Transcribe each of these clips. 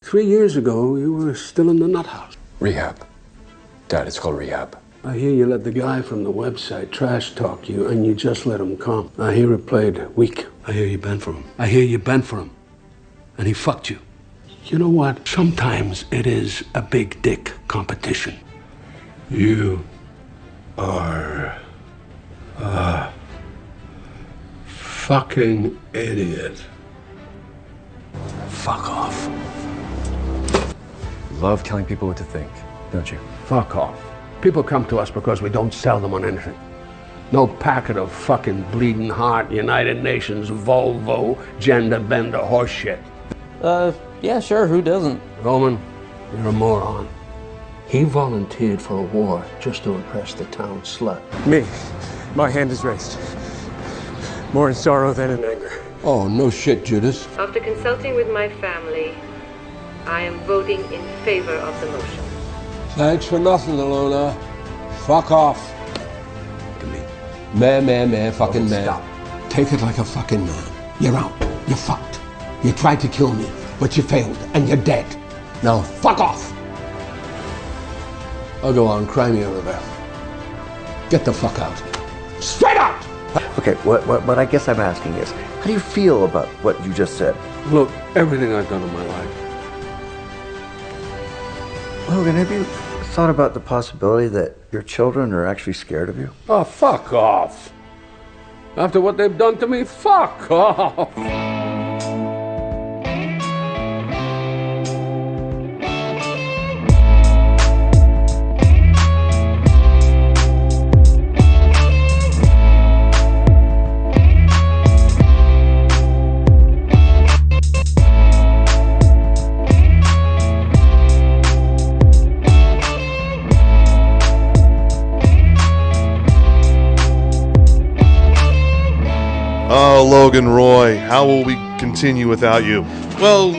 3 years ago, you were still in the nut house. Rehab. Dad, it's called rehab. I hear you let the guy from the website trash talk you, and you just let him come. I hear it played weak. I hear you bent for him. I hear you bent for him. And he fucked you. You know what? Sometimes it is a big dick competition. You are a fucking idiot. Fuck off. You love telling people what to think, don't you? Fuck off. People come to us because we don't sell them on anything. No packet of fucking bleeding heart, United Nations, Volvo, gender bender horseshit. Yeah, sure, who doesn't? Roman, you're a moron. He volunteered for a war just to impress the town slut. Me, my hand is raised. More in sorrow than in anger. Oh, no shit, Judas. After consulting with my family, I am voting in favor of the motion. Thanks for nothing, Alona. Fuck off. Look at me. Man, fucking man. Stop. Take it like a fucking man. You're out. You're fucked. You tried to kill me, but you failed, and you're dead. Now, fuck off. I'll go on, cry me a river. Get the fuck out. Straight out! Okay, what I guess I'm asking is, how do you feel about what you just said? Look, everything I've done in my life. Logan, have you thought about the possibility that your children are actually scared of you? Oh, fuck off. After what they've done to me, fuck off. Oh, Logan Roy, how will we continue without you? Well,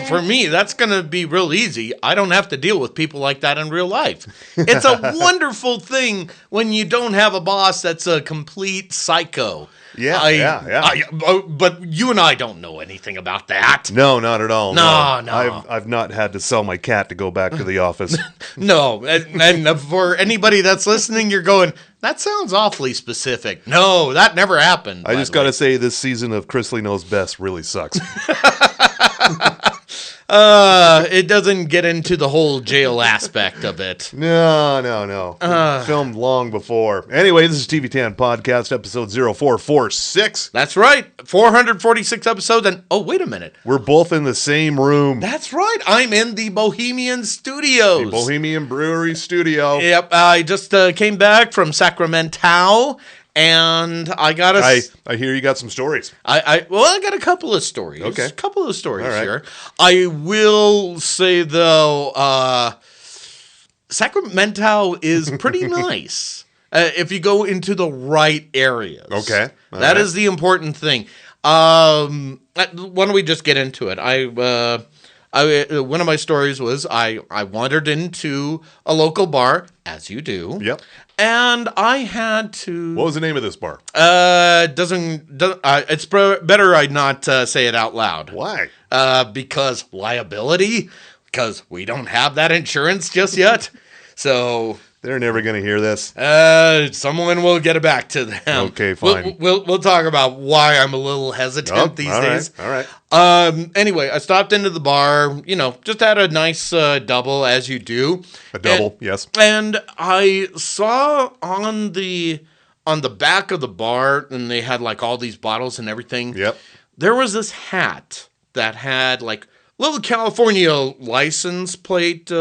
for me, that's going to be real easy. I don't have to deal with people like that in real life. It's a wonderful thing when you don't have a boss that's a complete psycho. Yeah. But you and I don't know anything about that. No, not at all. No. I've not had to sell my cat to go back to the office. No, and for anybody that's listening, you're going, that sounds awfully specific. No, that never happened. I just got to say, this season of Chrisley Knows Best really sucks. It doesn't get into the whole jail aspect of it. No. Filmed long before. Anyway, this is TV10 Podcast, episode 0446. That's right. 446 episodes. And, oh, wait a minute. We're both in the same room. That's right. I'm in the Bohemian Studios. The Bohemian Brewery Studio. Yep. I just came back from Sacramento. And I got I hear you got some stories. I got a couple of stories. Okay. A couple of stories All right. here. I will say, though, Sacramento is pretty nice if you go into the right areas. Okay. That is the important thing. Why don't we just get into it? One of my stories was I wandered into a local bar, as you do. Yep. And I had to. What was the name of this bar? It's better I not say it out loud. Why? Because liability. Because we don't have that insurance just yet. So They're never going to hear this. Someone will get it back to them. Okay, fine. We'll talk about why I'm a little hesitant these days. All right. Anyway, I stopped into the bar, just had a nice double, as you do. A double, yes. And I saw on the back of the bar, and they had like all these bottles and everything. Yep. There was this hat that had like little California license plate.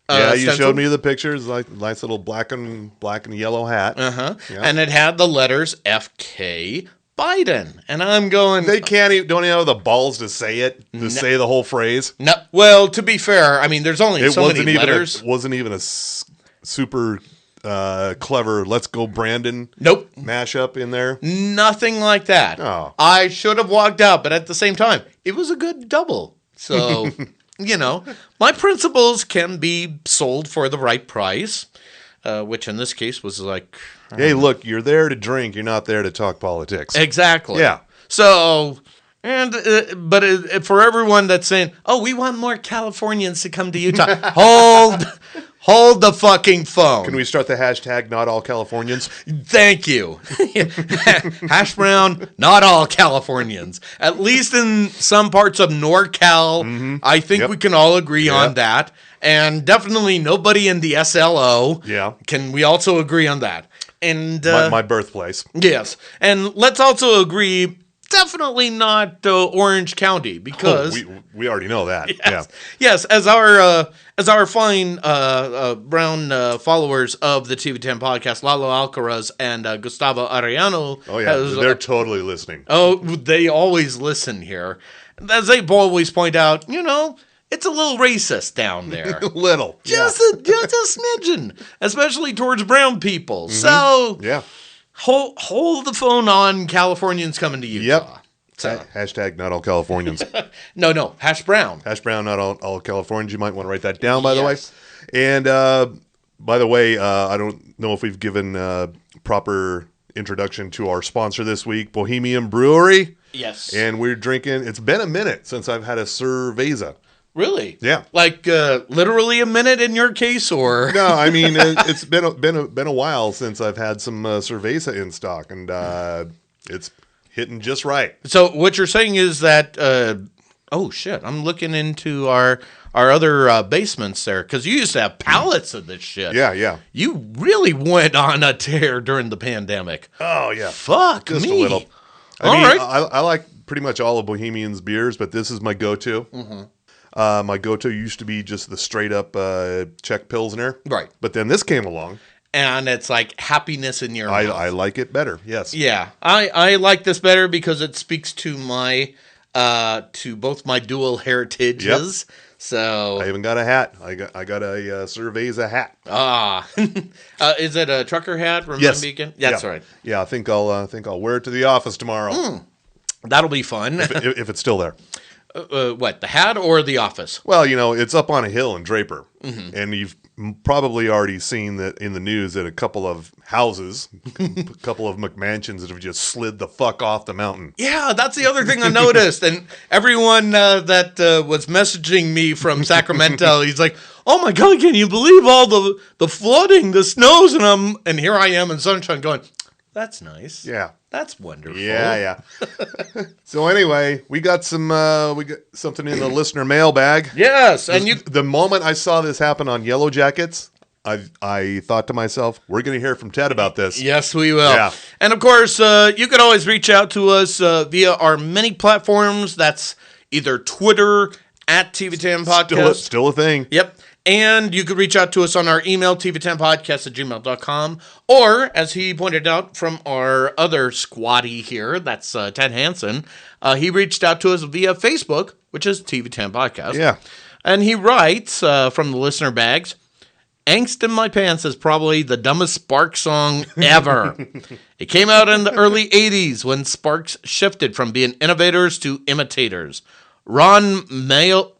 Yeah, you showed me the pictures, like nice little black and yellow hat. Uh-huh. Yeah. And it had the letters FK Biden. And I'm going, They don't even have the balls to say it, say the whole phrase. no. Well, to be fair, I mean, there's only so many letters. It wasn't even a super clever "Let's Go Brandon" Nope. mashup in there. Nothing like that. Oh. I should have walked out, but at the same time, it was a good double. So, my principles can be sold for the right price, which in this case was like... Hey, look, you're there to drink. You're not there to talk politics. Exactly. Yeah. So, And for everyone that's saying, "Oh, we want more Californians to come to Utah," hold the fucking phone. Can we start the hashtag not all Californians? Thank you. Hash brown, not all Californians. At least in some parts of NorCal, I think we can all agree on that. And definitely nobody in the SLO. Yeah. Can we also agree on that? And My birthplace. yes. And let's also agree, definitely not Orange County, because We already know that. yes, yes, as our fine brown followers of the TV10 podcast, Lalo Alcaraz and Gustavo Arellano. Oh yeah, they're totally listening. Oh, they always listen here. As they always point out, it's a little racist down there. Little. Just a smidgen, especially towards brown people. So Yeah. hold the phone on Californians coming to Utah. Yep. So, Hashtag not all Californians. no, hash brown. Hash brown, not all Californians. You might want to write that down, by the way. Yes. And by the way, I don't know if we've given proper introduction to our sponsor this week, Bohemian Brewery. Yes. And we're drinking. It's been a minute since I've had a Cerveza. Really? Yeah. Like literally a minute in your case, or No, I mean it's been a while since I've had some Cerveza in stock, and it's hitting just right. So what you're saying is that oh shit, I'm looking into our other basements there, because you used to have pallets of this shit. Yeah. You really went on a tear during the pandemic. Oh yeah. Fuck Just me. a little. All I mean, right. I like pretty much all of Bohemian's beers, but this is my go-to. My go-to used to be just the straight-up Czech Pilsner. Right. But then this came along. And it's like happiness in your mouth. I like it better, yes. Yeah, I like this better because it speaks to my to both my dual heritages. So I even got a hat. I got a Cerveza hat. Is it a trucker hat from Yes. Beacon? That's right. Yeah, I think I'll wear it to the office tomorrow That'll be fun. if it's still there. What, the hat or the office? Well, it's up on a hill in Draper, and you've probably already seen that in the news that a couple of houses, a couple of McMansions that have just slid the fuck off the mountain. Yeah, that's the other thing I noticed. And everyone that was messaging me from Sacramento, he's like, "Oh my God, can you believe all the flooding, the snows?" And here I am in sunshine going, "That's nice. Yeah. That's wonderful." Yeah. So anyway, we got something in the listener mailbag. Yes, and The moment I saw this happen on Yellow Jackets, I thought to myself, we're going to hear from Ted about this. Yes, we will. Yeah. And of course, you can always reach out to us via our many platforms. That's either Twitter at TV10 Podcast. Still a thing. Yep. And you could reach out to us on our email, tv10podcast@gmail.com. Or, as he pointed out from our other squatty here, that's Ted Hansen, he reached out to us via Facebook, which is TV10 Podcast. Yeah. And he writes from the listener bags, "Angst in My Pants is probably the dumbest Sparks song ever. It came out in the early 80s when Sparks shifted from being innovators to imitators. Ron Mail?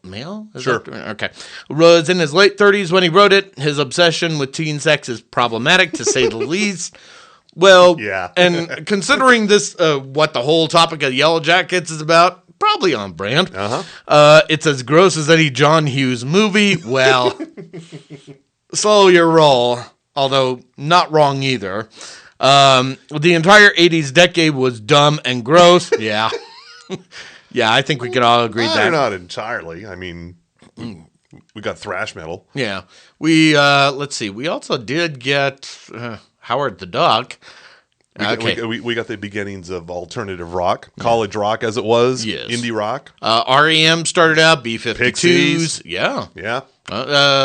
Is Sure. that- okay. Was in his late 30s when he wrote it. His obsession with teen sex is problematic, to say the least. Well, Yeah. And considering this, what the whole topic of Yellow Jackets is about, probably on brand. It's as gross as any John Hughes movie. Well, slow your roll, although not wrong either. The entire 80s decade was dumb and gross. Yeah. Yeah, I think we can all agree that. Not entirely. I mean, we got thrash metal. Yeah. We, let's see, we also did get Howard the Duck. We got the beginnings of alternative rock, college rock as it was, Yes. indie rock. REM started out, B-52s. Pixies. Yeah. Yeah.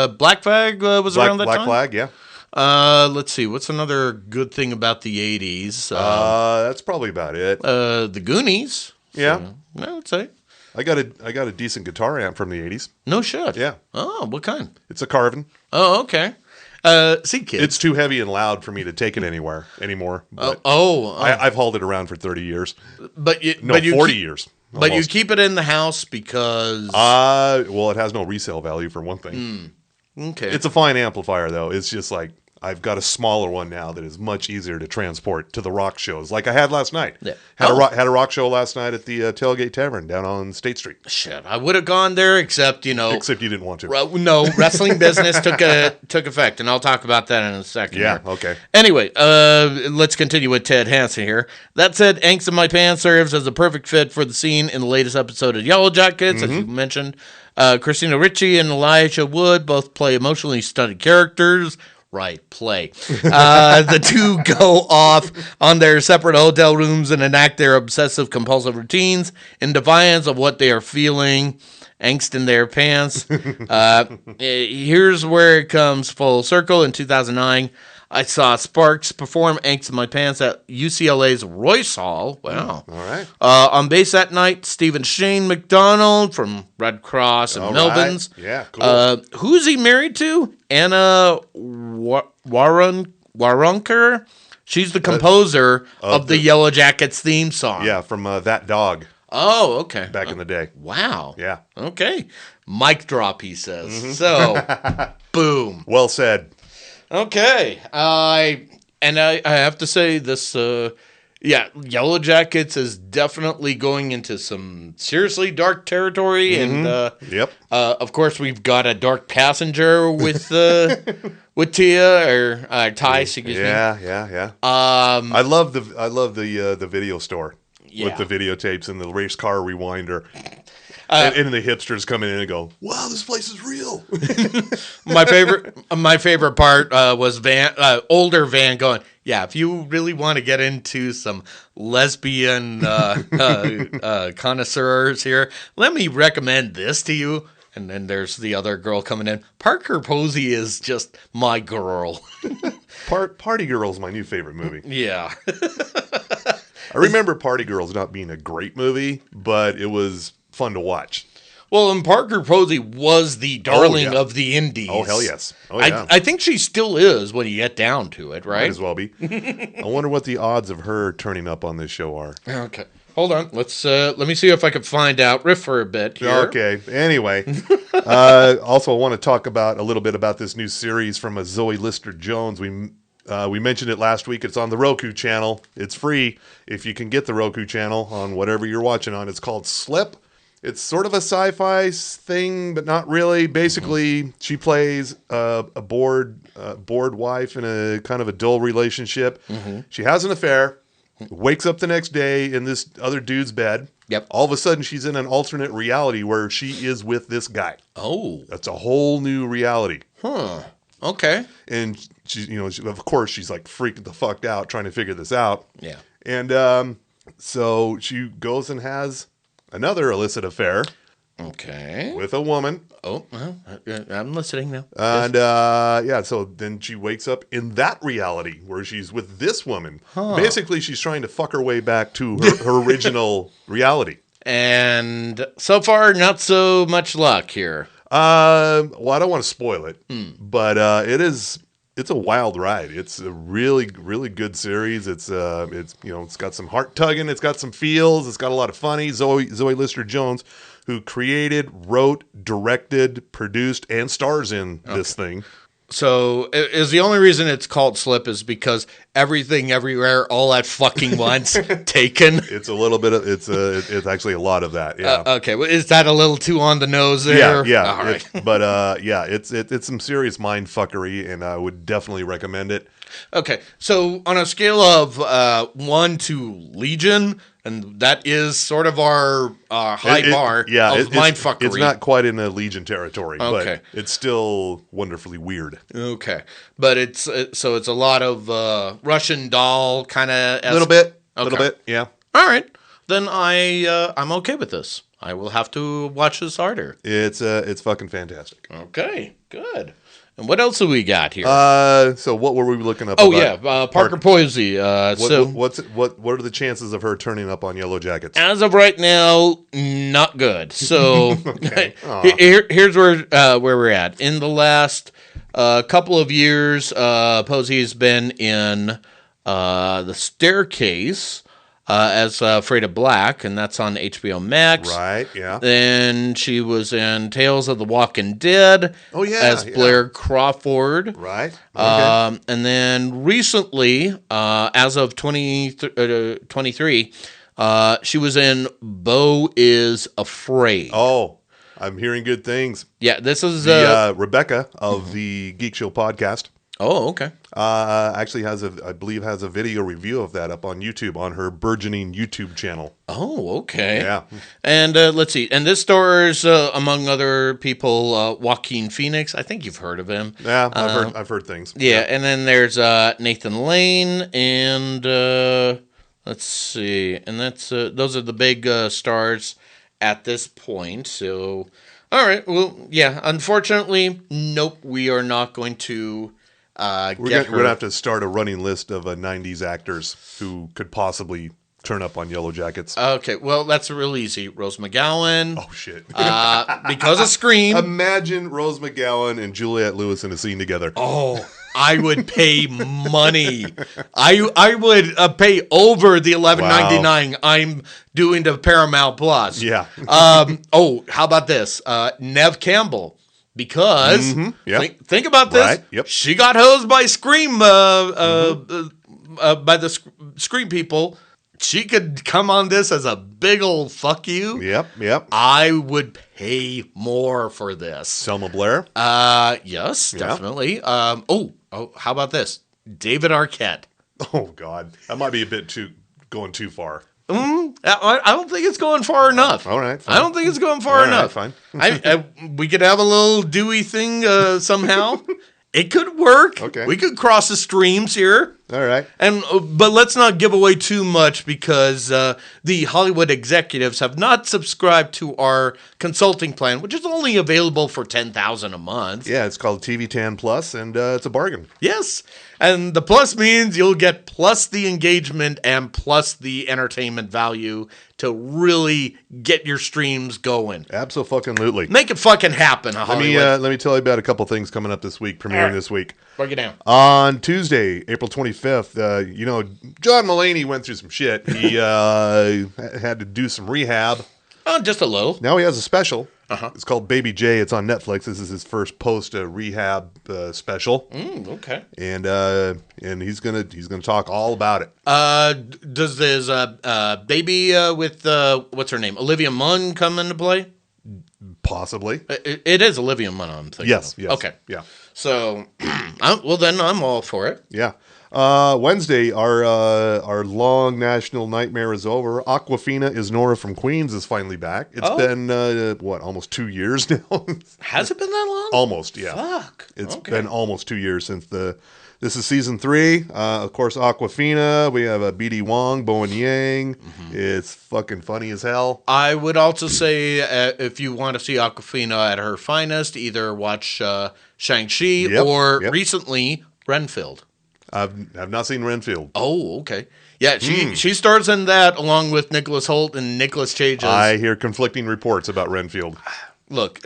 Black Flag was around that Black time. Flag, yeah. Let's see, what's another good thing about the 80s? That's probably about it. The Goonies. Yeah. So, I would say. I got a decent guitar amp from the 80s. No shit. Yeah. Oh, what kind? It's a Carvin. Oh, okay. See, kids. It's too heavy and loud for me to take it anymore. But Oh, I've hauled it around for 30 years. but you, No, but you 40 keep, years. But you almost. keep it in the house because Well, it has no resale value for one thing. okay. It's a fine amplifier, though. It's just like, I've got a smaller one now that is much easier to transport to the rock shows, like I had last night. Yeah. Had a rock show last night at the Tailgate Tavern down on State Street. Shit, I would have gone there, except Except you didn't want to. no, wrestling business took effect, and I'll talk about that in a second. Yeah, here. okay. Anyway, let's continue with Ted Hansen here. That said, Angst in My Pants serves as a perfect fit for the scene in the latest episode of Yellow Jackets, as you mentioned. Christina Ricci and Elijah Wood both play emotionally stunted characters. Right, play. The two go off on their separate hotel rooms and enact their obsessive-compulsive routines in defiance of what they are feeling. Angst in their pants. Here's where it comes full circle. In 2009, I saw Sparks perform Angst in My Pants at UCLA's Royce Hall. Wow. All right. On bass that night, Stephen Shane McDonald from Red Cross and All Melvins. right. Yeah, cool. Who's he married to? Anna Waronker. She's the composer of the Yellow Jackets theme song. Yeah, from That Dog Oh, okay. back in the day. Wow. Yeah. Okay. Mic drop, he says. So, boom. Well said. Okay. I have to say this, Yellow Jackets is definitely going into some seriously dark territory. And, Yep. of course, we've got a dark passenger with Tia, or Ty, excuse me. Yeah. I love the video store with the videotapes and the race car rewinder. And the hipsters come in and go, "Wow, this place is real." My favorite part was older Van going, "Yeah, if you really want to get into some lesbian connoisseurs here, let me recommend this to you." And then there's the other girl coming in. Parker Posey is just my girl. Party Girl's my new favorite movie. Yeah. I remember Party Girls not being a great movie, but it was fun to watch. Well, and Parker Posey was the darling of the indies. Oh, hell yes. Oh, yeah. I think she still is when you get down to it, right? Might as well be. I wonder what the odds of her turning up on this show are. Okay. Hold on. Let me see if I can find out. Riff for a bit here. Okay. Anyway, also I want to talk a little bit about this new series from Zoe Lister-Jones. We mentioned it last week. It's on the Roku channel. It's free if you can get the Roku channel on whatever you're watching on. It's called Slip. It's sort of a sci-fi thing, but not really. Basically, she plays a bored wife in a kind of a dull relationship. Mm-hmm. She has an affair, wakes up the next day in this other dude's bed. Yep. All of a sudden, she's in an alternate reality where she is with this guy. Oh. That's a whole new reality. Huh. Okay. And of course, she's like freaking the fuck out trying to figure this out. Yeah. And so she goes and has another illicit affair. Okay. With a woman. Oh, well, I'm listening now. And so then she wakes up in that reality where she's with this woman. Huh. Basically, she's trying to fuck her way back to her original reality. And so far, not so much luck here. Well, I don't want to spoil it, but it's a wild ride. It's a really, really good series. It's got some heart tugging. It's got some feels. It's got a lot of funny. Zoe Lister-Jones, who created, wrote, directed, produced, and stars in this thing. So is the only reason it's called Slip is because everything, everywhere, all at fucking once taken? It's a little bit of it's actually a lot of that. Yeah. Okay. Well, is that a little too on the nose there? Yeah. All right. It's some serious mind fuckery, and I would definitely recommend it. Okay. So on a scale of 1 to Legion, and that is sort of our high bar of mind fuckery. It's not quite in the Legion territory, but it's still wonderfully weird. Okay. But it's a lot of Russian doll kind of... A little bit, yeah. All right. Then I'm okay with this. I will have to watch this harder. It's fucking fantastic. Okay, good. And what else do we got here? So what were we looking up? Oh about? Yeah, Parker Posey. What are the chances of her turning up on Yellow Jackets? As of right now, not good. So here's where we're at. In the last couple of years, Posey has been in The Staircase, as Freda Black, and that's on HBO Max. Right, yeah. Then she was in Tales of the Walking Dead. Oh, yeah, as yeah. Blair Crawford. Right. Okay. And then recently, as of 2023, she was in Beau is Afraid. Oh, I'm hearing good things. Yeah, this is Rebecca of the Geek Show podcast. Oh, okay. Actually I believe has a video review of that up on YouTube on her burgeoning YouTube channel. Oh, okay. Yeah. And let's see. And this stars, among other people, Joaquin Phoenix. I think you've heard of him. Yeah, I've heard things. Yeah, and then there's Nathan Lane, and let's see, and that's those are the big stars at this point. So, all right. Well, yeah. Unfortunately, nope. We are not going to. We're gonna have to start a running list of 90s actors who could possibly turn up on Yellow Jackets. Okay, well, that's real easy. Rose McGowan. Oh, shit. Because of Scream. Imagine Rose McGowan and Juliette Lewis in a scene together. Oh, I would pay money. I would pay over the $11.99 I'm doing to Paramount Plus. Yeah. Oh, how about this? Nev Campbell. Because Yep. think about this. Right, yep. She got hosed by Scream by the Scream people. She could come on this as a big old fuck you. Yep. I would pay more for this. Selma Blair. Yes, Yeah. definitely. Oh, how about this? David Arquette. Oh, God. That might be a bit going too far. I don't think it's going far enough. All right, fine. I don't think it's going far All right, enough. fine. We could have a little Dewey thing somehow. It could work. Okay. We could cross the streams here. All right. And but let's not give away too much because the Hollywood executives have not subscribed to our consulting plan, which is only available for $10,000 a month. Yeah, it's called TV Tan Plus, and it's a bargain. Yes. And the plus means you'll get plus the engagement and plus the entertainment value to really get your streams going. Absolutely. Make it fucking happen, Hollywood. Let me tell you about a couple things coming up this week, premiering this week. Break it down. On Tuesday, April 25th, John Mulaney went through some shit. He had to do some rehab. Oh, just a little. Now he has a special. It's called Baby J. It's on Netflix. This is his first post-rehab special. Okay. And he's gonna talk all about it. Does this baby with what's her name, Olivia Munn, come into play? Possibly. It is Olivia Munn, I'm thinking. Yes. of. Okay. Yeah. So, well, then I'm all for it. Yeah. Wednesday, our long national nightmare is over. Aquafina is Nora from Queens is finally back. It's been almost 2 years now. Has it been that long? Almost, yeah. Fuck. It's been almost 2 years since this is season 3. Of course, Aquafina. We have BD Wong, Bowen Yang. It's fucking funny as hell. I would also say if you want to see Aquafina at her finest, either watch Shang-Chi or recently Renfield. I've not seen Renfield. Oh, okay. Yeah, she stars in that along with Nicholas Hoult and Nicolas Cage. I hear conflicting reports about Renfield. Look,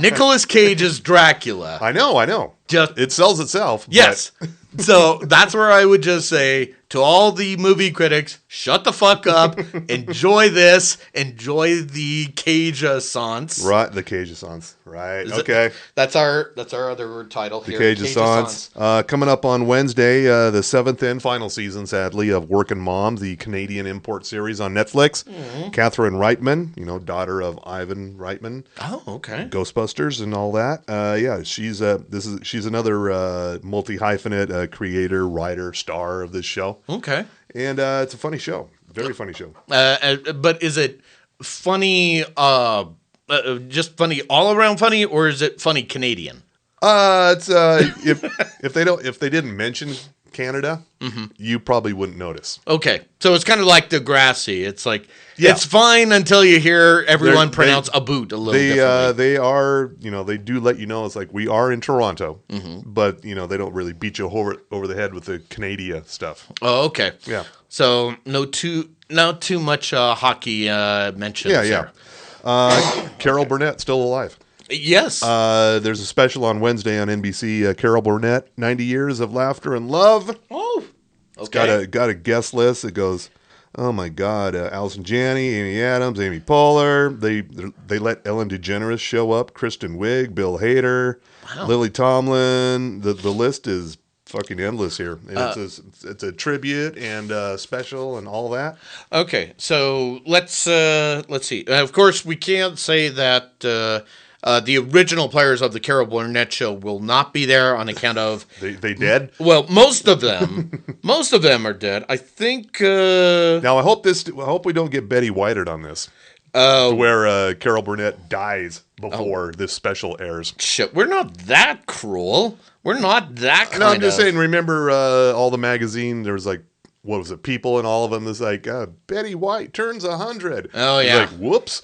Nicolas Cage's Dracula. I know. It sells itself. Yes. So that's where I would just say to all the movie critics, shut the fuck up. Enjoy this. Enjoy the Cage-assance. Right, the Cage-assance. Right. Okay. That's our other title here. The Cage-assance. Coming up on Wednesday, the 7th and final season, sadly, of Workin' Moms, the Canadian import series on Netflix. Catherine Reitman, daughter of Ivan Reitman. Oh, okay. Ghostbusters and all that. She's another multi-hyphenate creator, writer, star of this show. Okay. And it's a funny show. Very funny show. But is it funny, just funny all around funny, or is it funny Canadian? It's if they didn't mention Canada, you probably wouldn't notice. Okay, so it's kind of like Degrassi. It's like it's fine until you hear everyone pronounce a boot a little differently. They are, they do let you know it's like we are in Toronto, but they don't really beat you over the head with the Canada stuff. Oh, okay. Yeah. So not too much hockey mentions. Yeah. Carol Burnett still alive. Yes. There's a special on Wednesday on NBC. Carol Burnett, 90 Years of Laughter and Love. Oh, okay. It's got a guest list. It goes Oh my God! Allison Janney, Amy Adams, Amy Poehler. They let Ellen DeGeneres show up. Kristen Wiig, Bill Hader, Lily Tomlin. The list is fucking endless here. And it's a tribute and special and all that. Okay, so let's see. Of course, we can't say that the original players of the Carol Burnett show will not be there on account of They dead? Well, most of them are dead. I think. Now I hope we don't get Betty Whited on this. To where Carol Burnett dies before this special airs. Shit, we're not that cruel. We're not that kind of. No, I'm just saying. Remember all the magazine? There was like, what was it? People and all of them. It's like Betty White turns 100. Oh It's yeah. like whoops.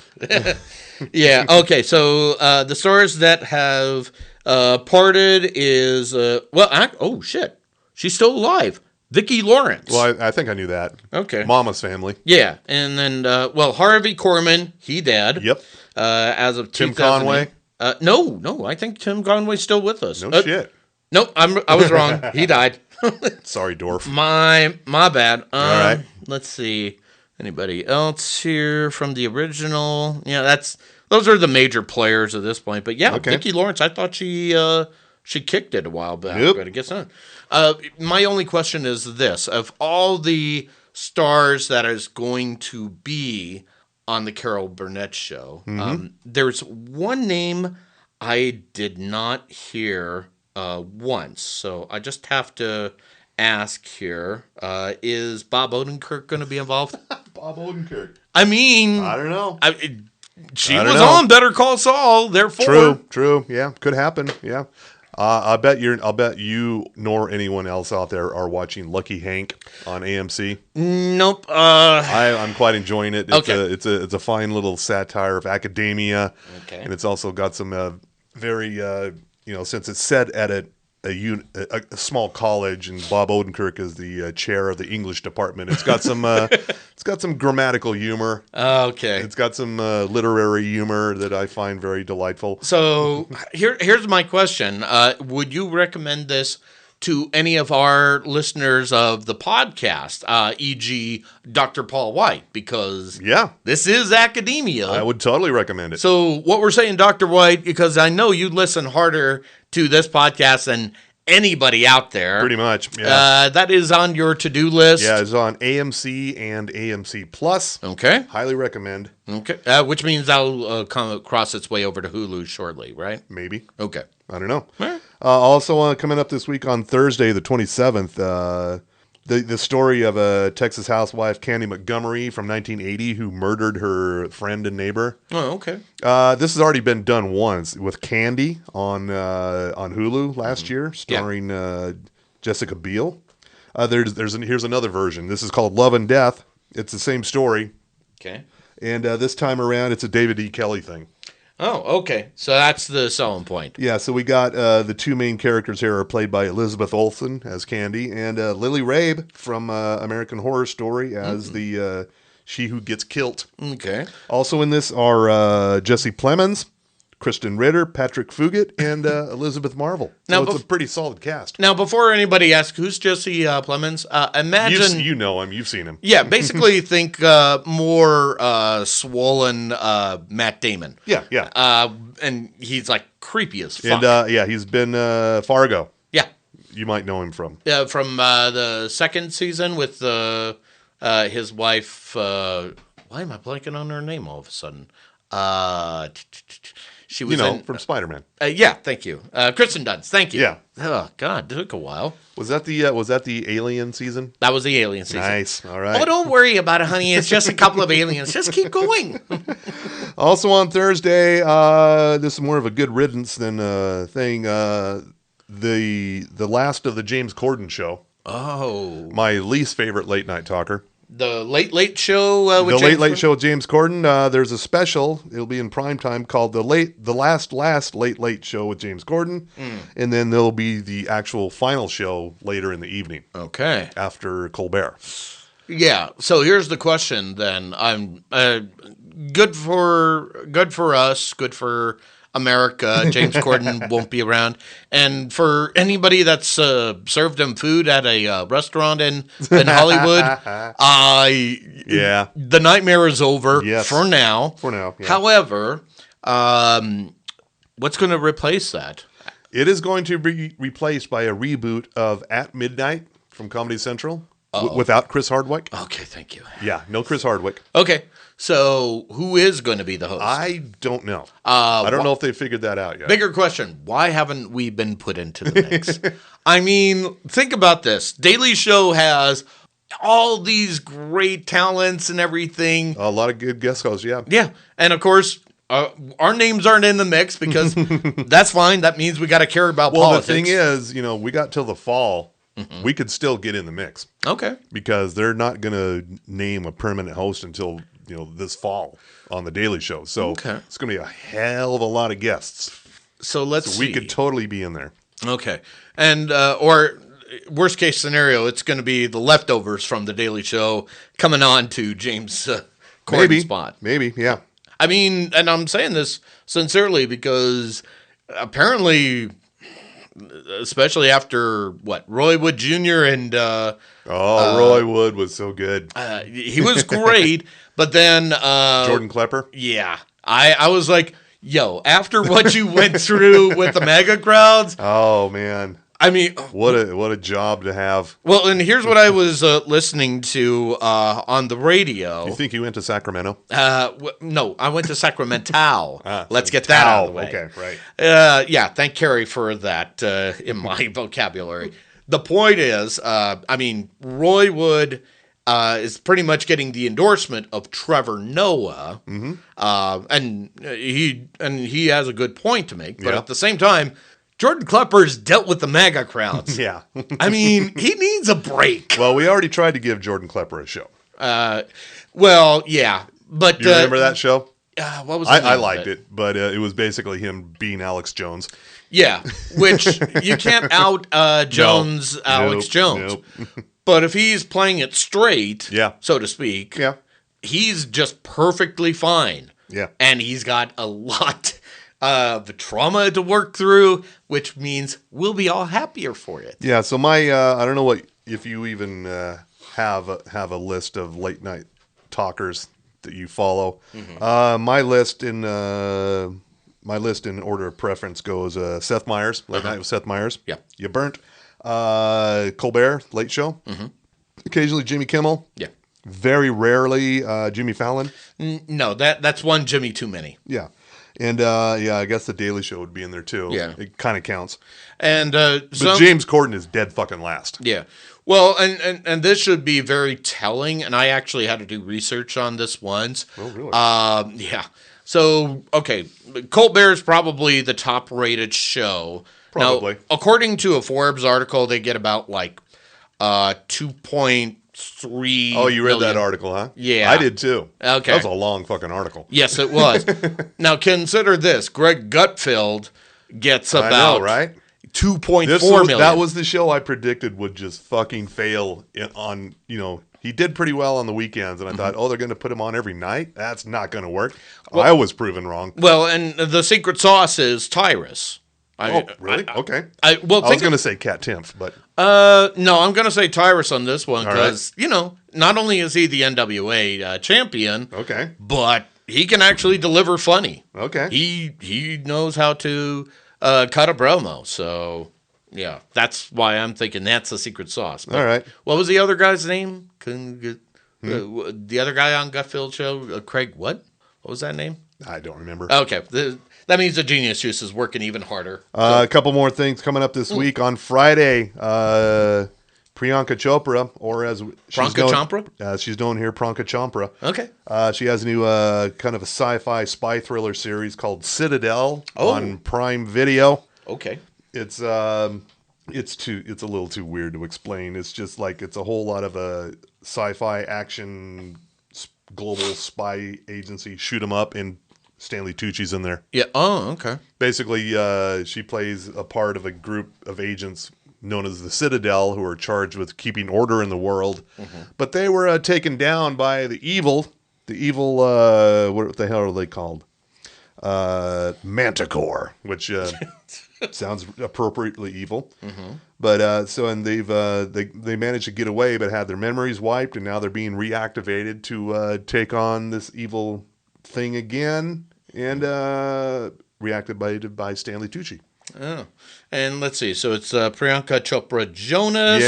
Yeah. Okay. So the stars that have parted is oh shit, she's still alive. Vicki Lawrence. Well, I think I knew that. Okay. Mama's Family. Yeah, and then Harvey Korman, he dead. Yep. As of Tim 2008. Conway. No, I think Tim Conway's still with us. No shit. No, I was wrong. He died. Sorry, Dorf. My bad. All right. Let's see. Anybody else here from the original? Yeah, those are the major players at this point. But yeah, Okay. Vicki Lawrence. I thought she kicked it a while back. Nope. But I guess not. My only question is this: of all the stars that is going to be on the Carol Burnett show, there's one name I did not hear once, so I just have to ask here: is Bob Odenkirk going to be involved? Bob Odenkirk. I mean, I don't know. She I don't was know. on Better Call Saul, therefore. True. Yeah, could happen. Yeah. I'll bet you nor anyone else out there are watching Lucky Hank on AMC. Nope. I'm quite enjoying it. It's Okay. it's a fine little satire of academia. Okay. And it's also got some very since it's set at a small college and Bob Odenkirk is the chair of the English department. It's got some grammatical humor. Okay. It's got some literary humor that I find very delightful. So here's my question: would you recommend this to any of our listeners of the podcast, e.g., Dr. Paul White? Because this is academia. I would totally recommend it. So what we're saying, Dr. White, because I know you listen harder to this podcast than anybody out there. Pretty much. Yeah. That is on your to-do list. Yeah, it's on AMC and AMC Plus. Okay. Highly recommend. Okay. Which means that'll come across its way over to Hulu shortly, right? Maybe. Okay. I don't know. All right. Also, coming up this week on Thursday, the 27th, the story of a Texas housewife, Candy Montgomery, from 1980, who murdered her friend and neighbor. Oh, okay. This has already been done once with Candy on Hulu last year, starring Jessica Biel. Here's another version. This is called Love and Death. It's the same story. Okay. And this time around, it's a David E. Kelly thing. Oh, okay. So that's the selling point. Yeah, so we got the two main characters here are played by Elizabeth Olsen as Candy and Lily Rabe from American Horror Story as the she who gets killed. Okay. Also in this are Jesse Plemons, Kristen Ritter, Patrick Fugit, and Elizabeth Marvel. So Now, it's a pretty solid cast. Now, before anybody asks, who's Jesse Plemons? Imagine... You know him. You've seen him. Yeah, basically think more swollen Matt Damon. Yeah. And he's like creepy as fuck. And he's been Fargo. Yeah. You might know him from. From the second season with his wife. Why am I blanking on her name all of a sudden? She was from Spider-Man. Yeah, thank you. Kristen Dunst, thank you. Yeah. Oh, God, it took a while. Was that the Alien season? That was the Alien season. Nice. All right. Oh, don't worry about it, honey. It's just a couple of aliens. Just keep going. Also on Thursday, this is more of a good riddance than a thing. The last of the James Corden show. Oh. My least favorite late night talker. The Late Late Show with The James Late Show with James Corden. There's a special. It'll be in prime time called the last Late Late Show with James Corden, and then there'll be the actual final show later in the evening. Okay. After Colbert. Yeah. So here's the question. Then I'm good for us. Good for America, James Corden won't be around. And for anybody that's served him food at a restaurant in Hollywood, Yeah. the nightmare is over Yes. for now. For now, yeah. However, what's going to replace that? It is going to be replaced by a reboot of At Midnight from Comedy Central without Chris Hardwick. Okay, thank you. Yeah, no Chris Hardwick. Okay, so who is going to be the host? I don't know. I don't know if they figured that out yet. Bigger question, why haven't we been put into the mix? I mean, think about this. Daily Show has all these great talents and everything. A lot of good guest hosts, yeah. Yeah, and of course, our names aren't in the mix because that's fine. That means we got to care about Well, politics. the thing is, we got till the fall. We could still get in the mix Okay. because they're not going to name a permanent host until, this fall on The Daily Show. So Okay. it's going to be a hell of a lot of guests. So let's see. We could totally be in there. Okay. And, or worst case scenario, it's going to be the leftovers from The Daily Show coming on to James Corden's spot. Maybe, yeah. I mean, and I'm saying this sincerely because apparently, especially after Roy Wood Jr. and Roy Wood was so good. he was great, but then Jordan Klepper. Yeah, I was like, yo, after what you went through with the mega crowds, Oh man, I mean, what a job to have. well, and here's what I was listening to on the radio. You think you went to Sacramento? No, I went to Sacramento. Let's get Tau. that out of the way. Okay, right. Yeah, thank Carrie for that in my vocabulary. The point is, Roy Wood is pretty much getting the endorsement of Trevor Noah, and he has a good point to make. But Yeah. at the same time, Jordan Klepper's dealt with the MAGA crowds. Yeah. I mean, he needs a break. Well, we already tried to give Jordan Klepper a show. Well, yeah, but You remember that show? what was the name I of liked it, but it was basically him being Alex Jones. Yeah, which you can't out Jones, Alex Nope, Jones. nope. But if he's playing it straight, Yeah. so to speak, Yeah. he's just perfectly fine. Yeah. And he's got a lot of trauma to work through, which means we'll be all happier for it. Yeah, so my I don't know if you even have a list of late night talkers that you follow. My list in order of preference goes Seth Meyers, Late Night with Seth Meyers. Yeah. You burnt. Colbert, Late Show. Occasionally Jimmy Kimmel. Yeah. Very rarely Jimmy Fallon. No, that's one Jimmy too many. Yeah. And I guess the Daily Show would be in there too. Yeah. It kind of counts. And But James Corden is dead fucking last. Yeah. Well, and this should be very telling, and I actually had to do research on this once. Oh, really? Yeah. So, okay, Colbert is probably the top-rated show. Probably. Now, according to a Forbes article, they get about, 2.3 Oh, you read that million. article, huh? Yeah. I did too. Okay. That was a long fucking article. Yes, it was. Now, consider this. Greg Gutfeld gets I about know, right? 2.4 million. That was the show I predicted would just fucking fail on, he did pretty well on the weekends, and I thought, they're going to put him on every night? That's not going to work. I was proven wrong. Well, and the secret sauce is Tyrus. Really? Okay. I was going to say Cat Timpf, but no, I'm going to say Tyrus on this one All because, not only is he the NWA champion, okay. but he can actually deliver funny. Okay. He knows how to cut a promo. So, yeah, that's why I'm thinking that's the secret sauce. But All right. what was the other guy's name? The other guy on Gutfeld show, Craig what? What was that name? I don't remember. Okay. That means the Genius Juice is working even harder. A couple more things coming up this week. On Friday, Priyanka Chopra, or as she's Pranka known, Chopra? she's known here, Pranka Chopra. Okay. She has a new kind of a sci-fi spy thriller series called Citadel Oh. on Prime Video. Okay. It's a little too weird to explain. It's just like it's a whole lot of a sci-fi action global spy agency shoot 'em up, and Stanley Tucci's in there. Yeah. Oh, okay. Basically, she plays a part of a group of agents known as the Citadel, who are charged with keeping order in the world. But they were taken down by the evil. What the hell are they called? Manticore, which sounds appropriately evil. But they managed to get away, but had their memories wiped, and now they're being reactivated to take on this evil thing again, and reacted by Stanley Tucci. Oh, and let's see. So it's Priyanka Chopra Jonas.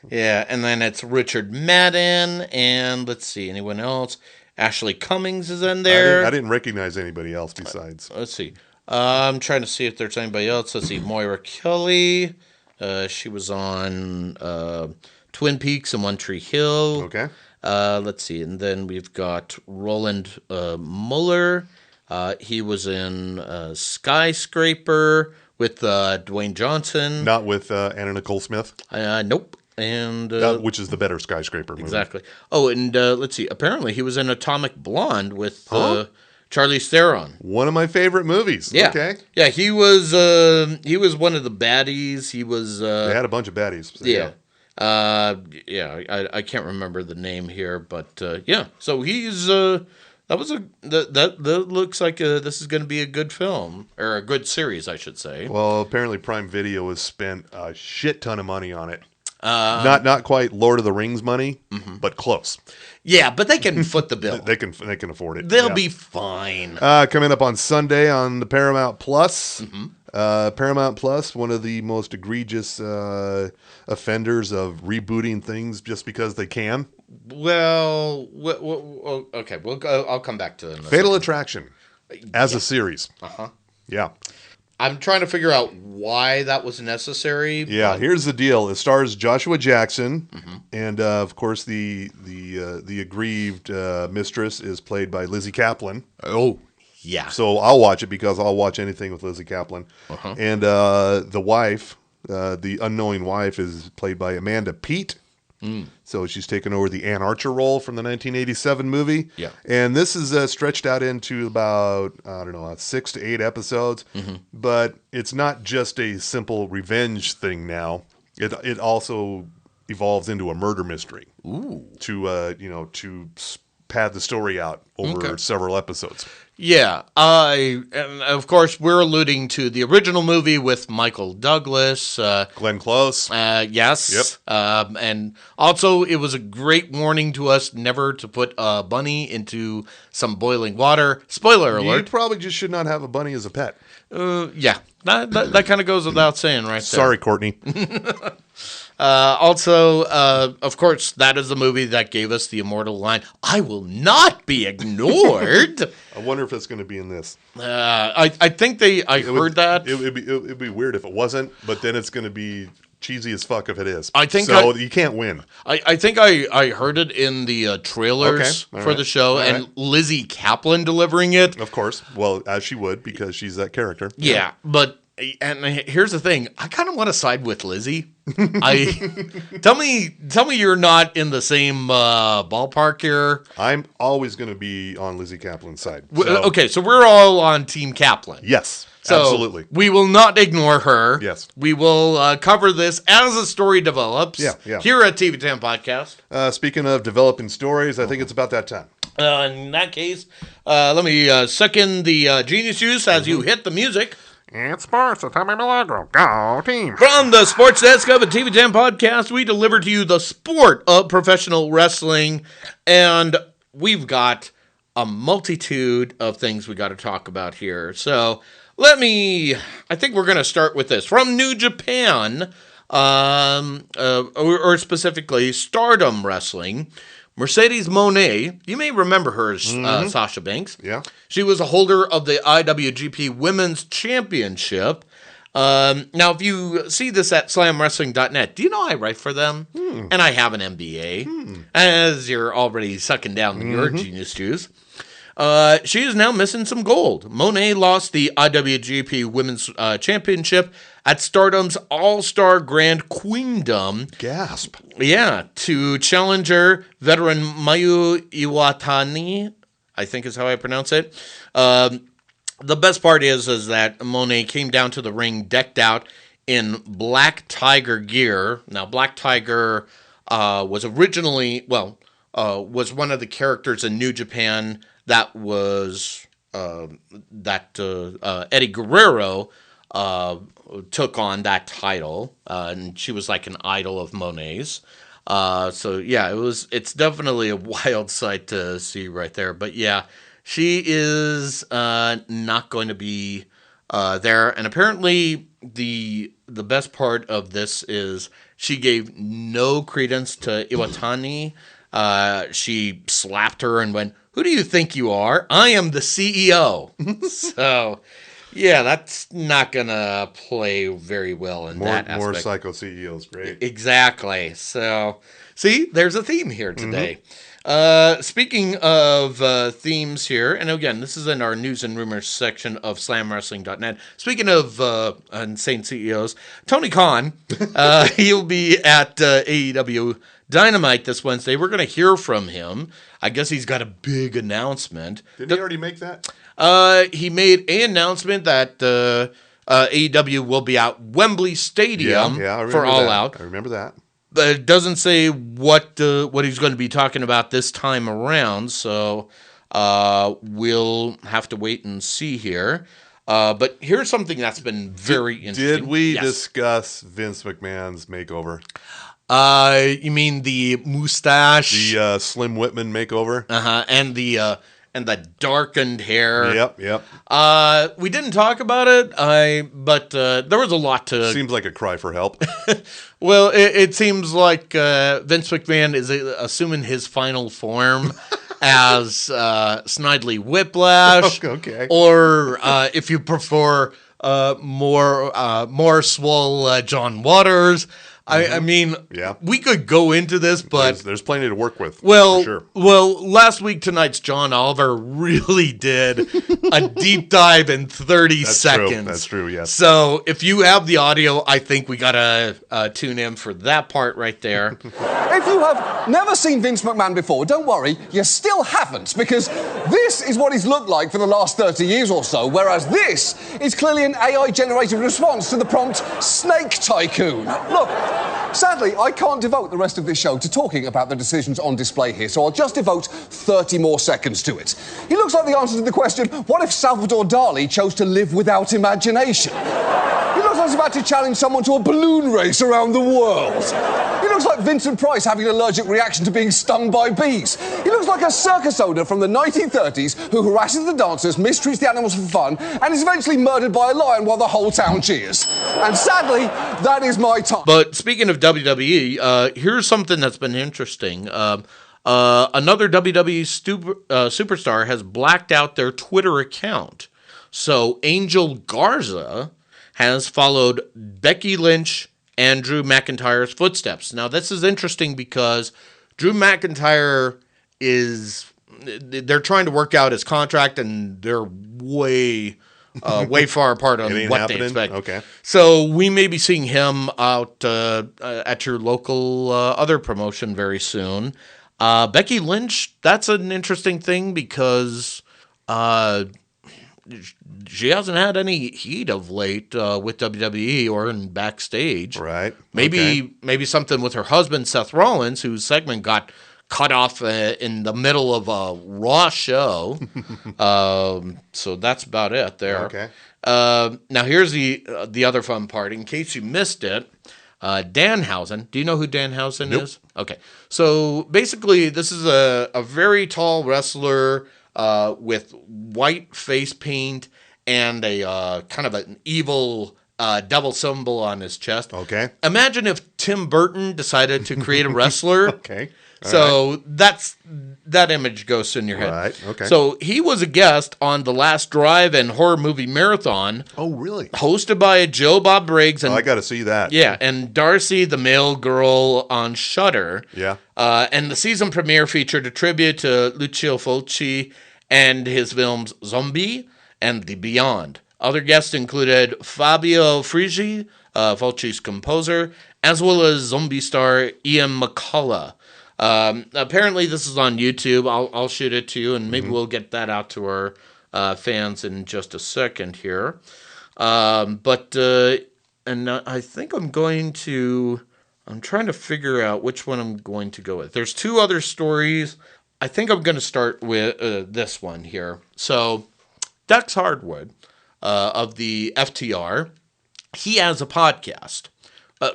Yeah, and then it's Richard Madden, and let's see, anyone else? Ashley Cummings is in there. I didn't recognize anybody else besides. Let's see. I'm trying to see if there's anybody else. Let's see. Moira Kelly. She was on Twin Peaks and One Tree Hill. Okay. Let's see. And then we've got Roland Muller. He was in Skyscraper with Dwayne Johnson. Not with Anna Nicole Smith. Nope. And which is the better Skyscraper movie. Exactly. Oh, and let's see. Apparently, he was in Atomic Blonde with Charlize Theron. One of my favorite movies. Yeah. Okay. Yeah, he was one of the baddies. He was. They had a bunch of baddies. So yeah. I can't remember the name here, but yeah. So he's that looks like this is going to be a good film, or a good series, I should say. Well, apparently Prime Video has spent a shit ton of money on it. Not quite Lord of the Rings money, but close. Yeah, but they can foot the bill. They can afford it. They'll be fine. Coming up on Sunday on the Paramount Plus. Paramount Plus, one of the most egregious offenders of rebooting things just because they can. Well, okay. I'll come back to that. Fatal Attraction as a series. Yeah. I'm trying to figure out why that was necessary. Yeah, here's the deal. It stars Joshua Jackson, and of course the aggrieved mistress is played by Lizzie Kaplan. Oh, yeah. So I'll watch it because I'll watch anything with Lizzie Kaplan. And the wife, the unknowing wife, is played by Amanda Peet. So she's taken over the Ann Archer role from the 1987 movie. Yeah. And this is stretched out into about, 6 to 8 episodes. But it's not just a simple revenge thing now. It also evolves into a murder mystery. Ooh. To pad the story out over several episodes. Yeah, and of course we're alluding to the original movie with Michael Douglas, Glenn Close. Yes. Yep. And also, it was a great warning to us never to put a bunny into some boiling water. Spoiler alert! You probably just should not have a bunny as a pet. Yeah, that kind of goes without saying, right? Sorry, Courtney. Also, of course, that is the movie that gave us the immortal line, "I will not be ignored." I wonder if that's going to be in this. I think I heard that. It'd be weird if it wasn't, but then it's going to be cheesy as fuck if it is. I think you can't win. I think I heard it in the trailers for the show, and Lizzie Kaplan delivering it. Of course. Well, as she would, because she's that character. Yeah, but... And here's the thing: I kind of want to side with Lizzie. Tell me you're not in the same ballpark here. I'm always going to be on Lizzie Kaplan's side. Okay, so we're all on Team Kaplan. Yes, so absolutely. We will not ignore her. Yes, we will cover this as the story develops. Yeah. Here at TV 10 Podcast. Speaking of developing stories, I think it's about that time. In that case, let me suck in the genius juice as you hit the music. It's sports with Tommy Milagro. Go team! From the Sports Desk of a TV 10 Podcast, we deliver to you the sport of professional wrestling, and we've got a multitude of things we got to talk about here. So I think we're going to start with this. From New Japan, or specifically Stardom Wrestling, Mercedes Moné, you may remember her as Sasha Banks. Yeah. She was a holder of the IWGP Women's Championship. Now, if you see this at slamwrestling.net, do you know I write for them? And I have an MBA, as you're already sucking down your genius juice. She is now missing some gold. Moné lost the IWGP Women's Championship at Stardom's All-Star Grand Queendom. Gasp. Yeah, to challenger veteran Mayu Iwatani, I think is how I pronounce it. The best part is that Moné came down to the ring decked out in Black Tiger gear. Now, Black Tiger was originally, was one of the characters in New Japan that was Eddie Guerrero took on that title, and she was like an idol of Monet's. So yeah, it's definitely a wild sight to see right there. But yeah, she is not going to be there, and apparently the best part of this is she gave no credence to Iwatani. She slapped her and went, "Who do you think you are? I am the CEO." So, yeah, that's not going to play very well in that aspect. More psycho CEOs, great. Exactly. So, see, there's a theme here today. Speaking of themes here, and again, this is in our news and rumors section of slamwrestling.net. Speaking of insane CEOs, Tony Khan, he'll be at AEW Dynamite this Wednesday. We're going to hear from him. I guess he's got a big announcement. Didn't he already make that? He made an announcement that AEW will be at Wembley Stadium for All Out. I remember that. But it doesn't say what he's going to be talking about this time around, so we'll have to wait and see here. But here's something that's been very interesting. Did we discuss Vince McMahon's makeover? You mean the mustache? The Slim Whitman makeover? And the darkened hair. Yep. We didn't talk about it, but there was a lot to... Seems like a cry for help. Well, it seems like Vince McMahon is assuming his final form as Snidely Whiplash. Okay. Or, if you prefer, more swole John Waters. I mean, we could go into this, but there's plenty to work with. Well, for sure. Well, last week tonight's John Oliver really did a deep dive in 30 seconds. That's true. Yes. So if you have the audio, I think we gotta tune in for that part right there. If you have never seen Vince McMahon before, don't worry, you still haven't, because this is what he's looked like for the last 30 years or so, whereas this is clearly an AI-generated response to the prompt Snake Tycoon. Look. Sadly, I can't devote the rest of this show to talking about the decisions on display here, so I'll just devote 30 more seconds to it. He looks like the answer to the question, what if Salvador Dali chose to live without imagination? He looks like he's about to challenge someone to a balloon race around the world. He looks like Vincent Price having an allergic reaction to being stung by bees. He looks like a circus owner from the 1930s who harasses the dancers, mistreats the animals for fun, and is eventually murdered by a lion while the whole town cheers. And sadly, that is my time. But speaking of WWE, here's something that's been interesting. Another WWE superstar has blacked out their Twitter account. So Angel Garza has followed Becky Lynch and Drew McIntyre's footsteps. Now, this is interesting because Drew McIntyre they're trying to work out his contract, and they're way far apart on what they expect. Okay. So we may be seeing him out at your local other promotion very soon. Becky Lynch, that's an interesting thing because she hasn't had any heat of late with WWE or in backstage. Right. Maybe something with her husband, Seth Rollins, whose segment got cut off in the middle of a Raw show. So that's about it there. Okay. Now here's the other fun part. In case you missed it, Danhausen. Do you know who Danhausen is? Okay. So basically, this is a very tall wrestler with white face paint and a kind of an evil devil symbol on his chest. Okay. Imagine if Tim Burton decided to create a wrestler. Okay. So that image goes in your head. Right. Okay. So he was a guest on The Last Drive and Horror Movie Marathon. Oh, really? Hosted by Joe Bob Briggs. And I got to see that. Yeah, and Darcy the Mail Girl on Shudder. Yeah. And the season premiere featured a tribute to Lucio Fulci and his films Zombie and The Beyond. Other guests included Fabio Frigi, Fulci's composer, as well as zombie star Ian McCullough. Apparently this is on YouTube. I'll shoot it to you, and maybe we'll get that out to our fans in just a second here. But I think I'm trying to figure out which one I'm going to go with. There's two other stories. I think I'm going to start with this one here. So Dex Hardwood of the FTR, he has a podcast.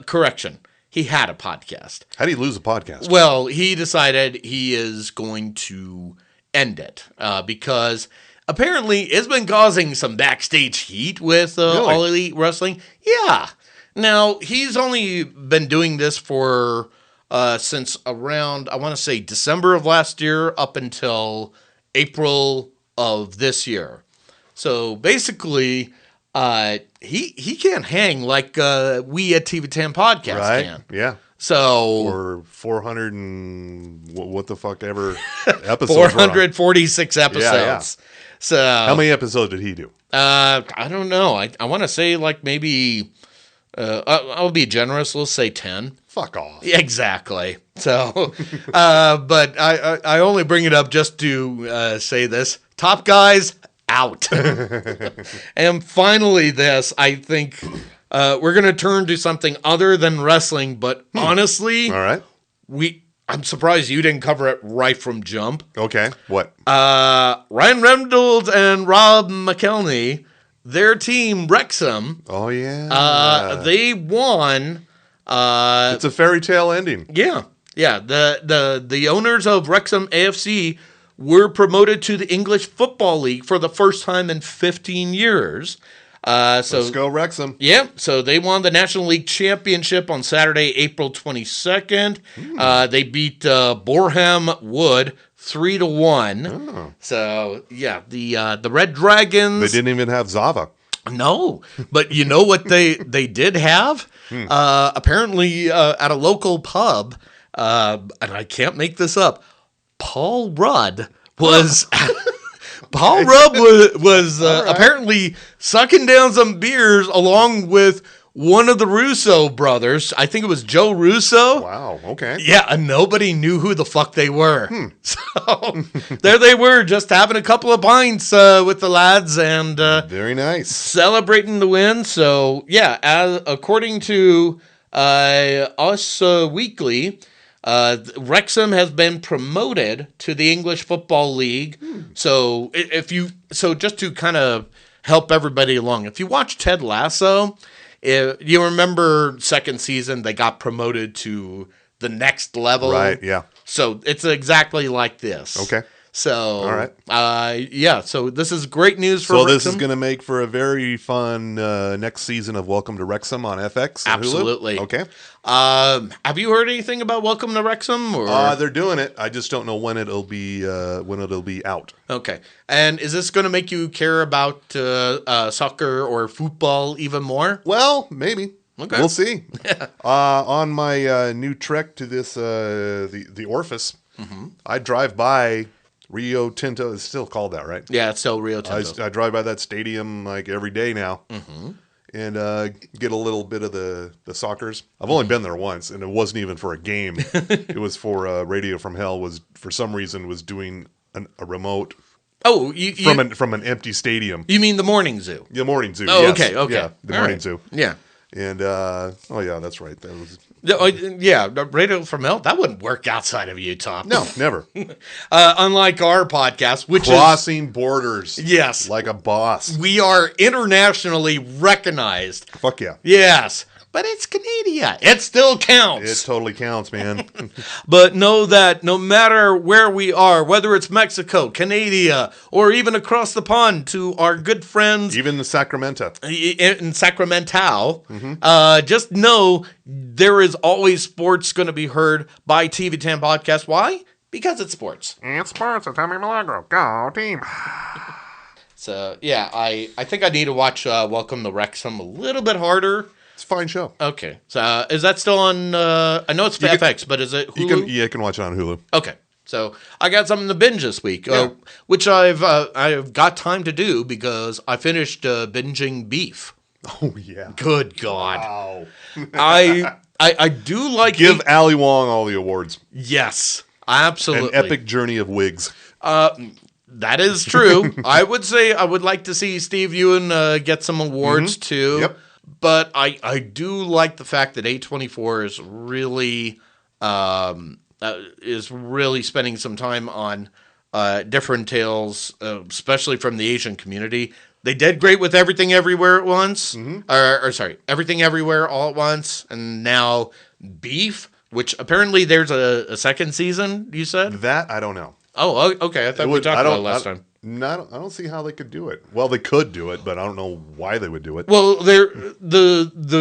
Correction, he had a podcast. How do you lose a podcast? Well, he decided he is going to end it because apparently it's been causing some backstage heat with All Elite Wrestling. Yeah. Now, he's only been doing this for since around, I want to say, December of last year up until April of this year. So basically, he can't hang like we at TV10 Podcast can. Yeah. So or 400 and what the fuck ever episodes. 446 episodes. Yeah. So how many episodes did he do? I don't know. I want to say like maybe I'll be generous. Let's say 10. Fuck off. Exactly. So, but I only bring it up just to say this: top guys out. And finally, this I think. We're going to turn to something other than wrestling, but honestly, all right. I'm surprised you didn't cover it right from jump. Okay, what? Ryan Reynolds and Rob McElhenney, their team Wrexham. Oh yeah. They won. It's a fairy tale ending. Yeah. The owners of Wrexham AFC were promoted to the English Football League for the first time in 15 years. Let's go Wrexham. Yeah, so they won the National League Championship on Saturday, April 22nd. They beat Boreham Wood 3-1. Oh. So yeah, the Red Dragons. They didn't even have Zava. No, but you know what they did have? Apparently at a local pub, and I can't make this up. Paul Rudd was. Paul Rudd was apparently sucking down some beers along with one of the Russo brothers. I think it was Joe Russo. Wow, okay. Yeah, and nobody knew who the fuck they were. So there they were, just having a couple of pints with the lads and very nice, celebrating the win. So yeah, according to Us Weekly. Wrexham has been promoted to the English Football League. So just to kind of help everybody along, if you watch Ted Lasso, you remember second season they got promoted to the next level, right? Yeah. So it's exactly like this. Okay. So all right. So this is great news for Wrexham. Wrexham. This is going to make for a very fun next season of Welcome to Wrexham on FX. Absolutely. Hulu. Okay. Have you heard anything about Welcome to Wrexham? Or they're doing it. I just don't know when it'll be out. Okay. And is this going to make you care about soccer or football even more? Well, maybe. Okay. We'll see. On my new trek to this the Orifice, I drive by Rio Tinto. It's still called that, right? Yeah, it's still Rio Tinto. I drive by that stadium like every day now. And get a little bit of the Soccers. I've only been there once, and it wasn't even for a game. It was for Radio from Hell. Was for some reason was doing a remote. Oh, from an empty stadium. You mean the morning zoo? The morning zoo. Oh, yes. okay. Yeah, the morning zoo. Yeah. And yeah, that's right. That was. Yeah, Radio from Hell, that wouldn't work outside of Utah. No, never. Unlike our podcast, which Crossing borders. Yes. Like a boss. We are internationally recognized. Fuck yeah. Yes. But it's Canada. It still counts. It totally counts, man. But know that no matter where we are, whether it's Mexico, Canada, or even across the pond to our good friends. Even the Sacramento. In Sacramento, just know there is always sports going to be heard by TV10 Podcast. Why? Because it's sports. It's sports with Tommy Milagro. Go team. So, yeah, I think I need to watch Welcome to Wrexham a little bit harder. It's a fine show. Okay. So is that still on, I know it's FX, but is it Hulu? You can watch it on Hulu. Okay. So I got something to binge this week, which I've got time to do because I finished binging Beef. Oh, yeah. Good God. Wow. I do like... Give Ali Wong all the awards. Yes, absolutely. An epic journey of wigs. That is true. I would say I would like to see Steve Ewan get some awards too. Yep. But I do like the fact that A24 is really spending some time on different tales, especially from the Asian community. They did great with Everything Everywhere at Once, Everything Everywhere All at Once, and now Beef, which apparently there's a second season. You said That I don't know. Oh, okay. I thought we talked about it last time. No, I don't see how they could do it. Well, they could do it, but I don't know why they would do it. Well, the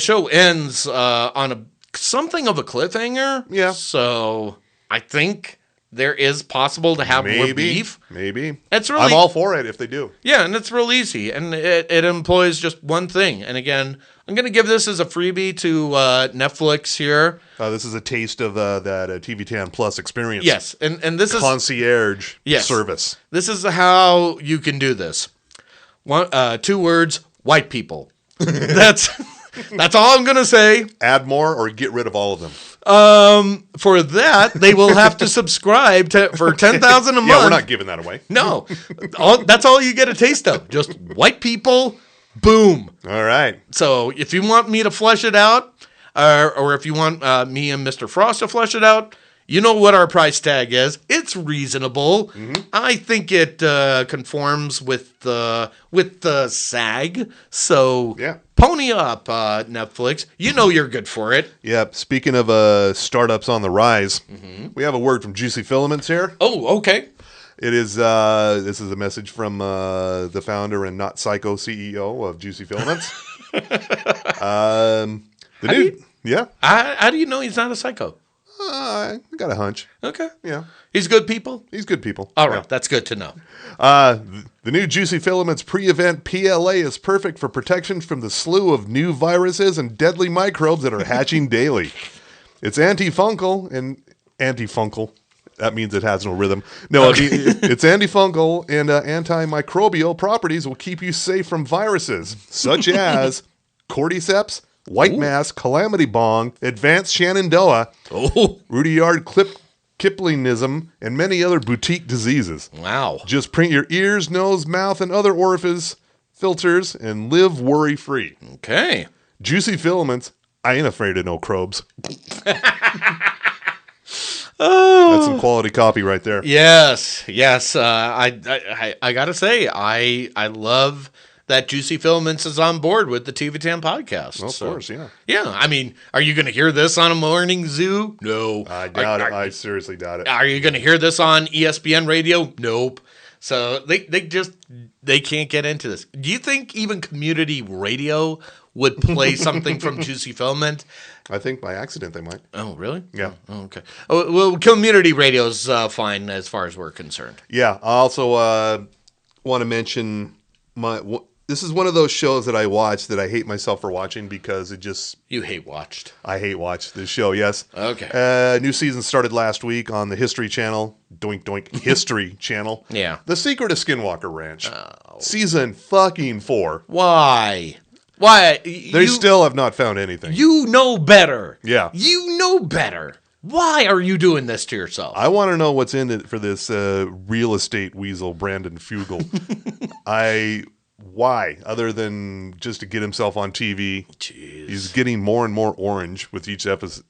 show ends on something of a cliffhanger. Yeah. So I think there is possible to have more beef. Maybe. It's really, I'm all for it if they do. Yeah, and it's real easy, and it employs just one thing. And again, I'm going to give this as a freebie to Netflix here. This is a taste of that TV10 Plus experience. Yes, and this is concierge service. This is how you can do this. 2 words: white people. That's all I'm going to say. Add more or get rid of all of them. For that, they will have to subscribe for $10,000 a month. Yeah, we're not giving that away. No, that's all you get a taste of. Just white people. Boom. All right. So if you want me to flesh it out, or if you want me and Mr. Frost to flesh it out, you know what our price tag is. It's reasonable. Mm-hmm. I think it conforms with the SAG. So yeah. Pony up, Netflix. You know you're good for it. Yep. Speaking of startups on the rise, we have a word from Juicy Filaments here. Oh, okay. It is. This is a message from the founder and not psycho CEO of Juicy Filaments. How do you know he's not a psycho? I got a hunch. Okay. Yeah. He's good people? He's good people. All right. That's good to know. The new Juicy Filaments pre-event PLA is perfect for protection from the slew of new viruses and deadly microbes that are hatching daily. It's antifungal and antifungal. That means it has no rhythm. No, it's antifungal and antimicrobial properties will keep you safe from viruses such as cordyceps, white mass, calamity bong, advanced Shenandoah, Rudyard Kiplinism, and many other boutique diseases. Wow. Just print your ears, nose, mouth, and other orifice filters and live worry-free. Okay. Juicy Filaments, I ain't afraid of no crobes. Oh, that's some quality copy right there. Yes. I gotta say, I love that Juicy Filaments is on board with the TV10 podcast. Well, of course, yeah. Yeah, I mean, are you going to hear this on a morning zoo? No. I doubt it. I seriously doubt it. Are you going to hear this on ESPN radio? Nope. So they can't get into this. Do you think even community radio would play something from Juicy Filament? I think by accident they might. Oh, really? Yeah. Oh, okay. Oh, well, community radio's fine as far as we're concerned. Yeah. I also want to mention this is one of those shows that I watch that I hate myself for watching because it just... You hate watched. I hate watched this show, yes. Okay. New season started last week on the History Channel. Doink Doink History Channel. Yeah. The Secret of Skinwalker Ranch. Season fucking 4. Why? They still have not found anything. You know better. Yeah. You know better. Why are you doing this to yourself? I want to know what's in it for this real estate weasel, Brandon Fugel. Why? Other than just to get himself on TV. Jeez. He's getting more and more orange with each episode,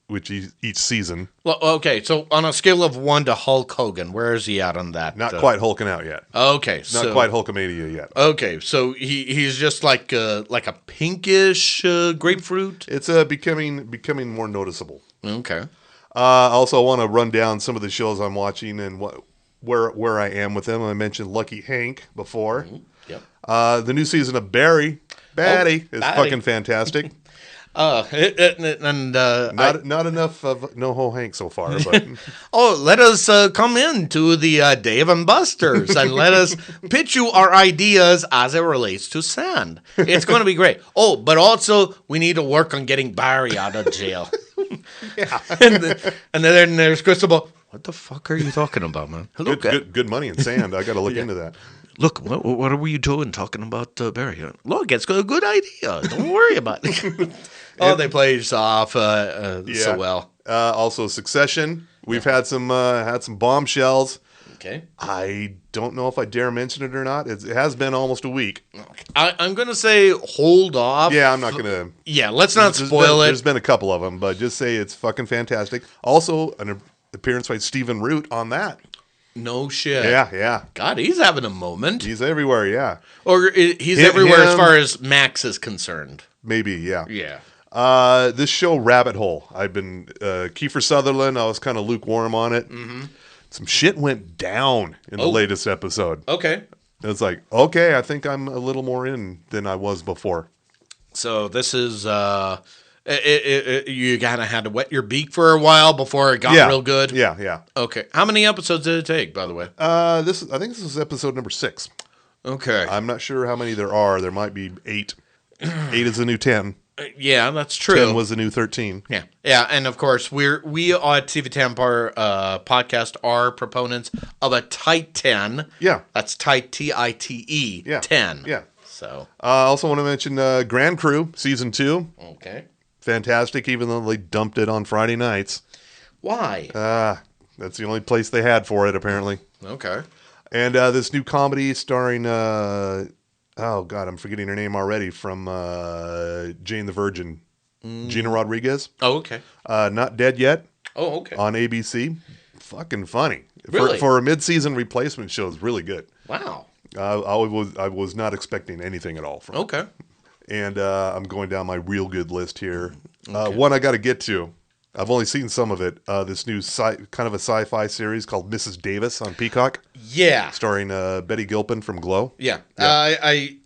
each season. Well, okay, so on a scale of 1 to Hulk Hogan, where is he at on that? Not quite hulking out yet. Okay, not quite Hulkamania yet. Okay, so he's just like a pinkish grapefruit. It's becoming more noticeable. Okay. Also, I want to run down some of the shows I'm watching and where I am with them. I mentioned Lucky Hank before. Mm-hmm. Yep. The new season of Barry, is fucking fantastic. Not enough of No-Ho Hank so far. But let us come into the Dave and Buster's and let us pitch you our ideas as it relates to sand. It's going to be great. Oh, but also we need to work on getting Barry out of jail. Yeah. and then there's Cristobal. What the fuck are you talking about, man? Good money in sand. I got to look into that. Look, what are you doing talking about Barry? Look, it's a good idea. Don't worry about it. They play us off so well. Also, Succession. We've had some bombshells. Okay. I don't know if I dare mention it or not. It has been almost a week. Okay. I'm going to say hold off. Yeah, I'm not going to. Yeah, let's not spoil it. There's been a couple of them, but just say it's fucking fantastic. Also, an appearance by Stephen Root on that. No shit. Yeah. God, he's having a moment. He's everywhere, yeah. Or he's Him- everywhere as him- far as Max is concerned. Maybe, yeah. Yeah. This show, Rabbit Hole. I've been Kiefer Sutherland. I was kind of lukewarm on it. Mm-hmm. Some shit went down in the latest episode. Okay. It's like, okay, I think I'm a little more in than I was before. So this is you kind of had to wet your beak for a while before it got real good. Yeah. Okay. How many episodes did it take, by the way? I think this is episode number 6. Okay. I'm not sure how many there are. There might be 8. 8 is the new 10. Yeah, that's true. 10 was the new 13. Yeah, and of course we at TV Tampere podcast are proponents of a tight 10. Yeah, that's tight TITE. Yeah, 10. Yeah. So I also want to mention Grand Crew season 2. Okay. Fantastic, even though they dumped it on Friday nights. Why? That's the only place they had for it, apparently. Okay. And this new comedy starring, oh God, I'm forgetting her name already, from Jane the Virgin. Gina Rodriguez. Oh, okay. Not Dead Yet. Oh, okay. On ABC. Fucking funny. Really? For a mid-season replacement show, it's really good. Wow. I was not expecting anything at all from it. Okay. And I'm going down my real good list here. One I got to get to. I've only seen some of it. This new kind of a sci-fi series called Mrs. Davis on Peacock. Yeah. Starring Betty Gilpin from Glow. Yeah. I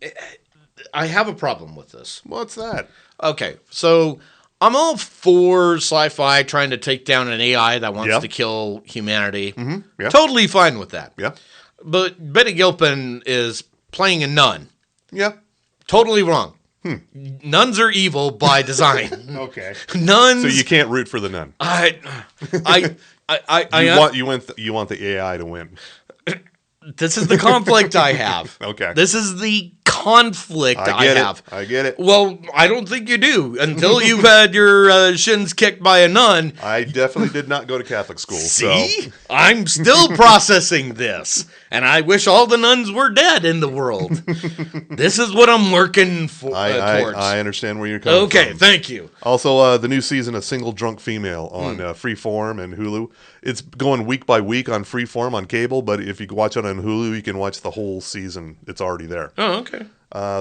have a problem with this. What's that? Okay, so I'm all for sci-fi trying to take down an AI that wants to kill humanity. Mm-hmm. Yeah. Totally fine with that. Yeah. But Betty Gilpin is playing a nun. Yeah. Totally wrong. Nuns are evil by design. Okay. Nuns. So you can't root for the nun. You want the AI to win. This is the conflict I have. Okay. This is the conflict I have. I get it. Well, I don't think you do until you've had your shins kicked by a nun. I definitely did not go to Catholic school. See? So. I'm still processing this, and I wish all the nuns were dead in the world. This is what I'm working for. Towards. I understand where you're coming from. Okay, thank you. Also, the new season of Single Drunk Female on Freeform and Hulu. It's going week by week on Freeform on cable, but if you watch it on Hulu, you can watch the whole season. It's already there. Oh, okay.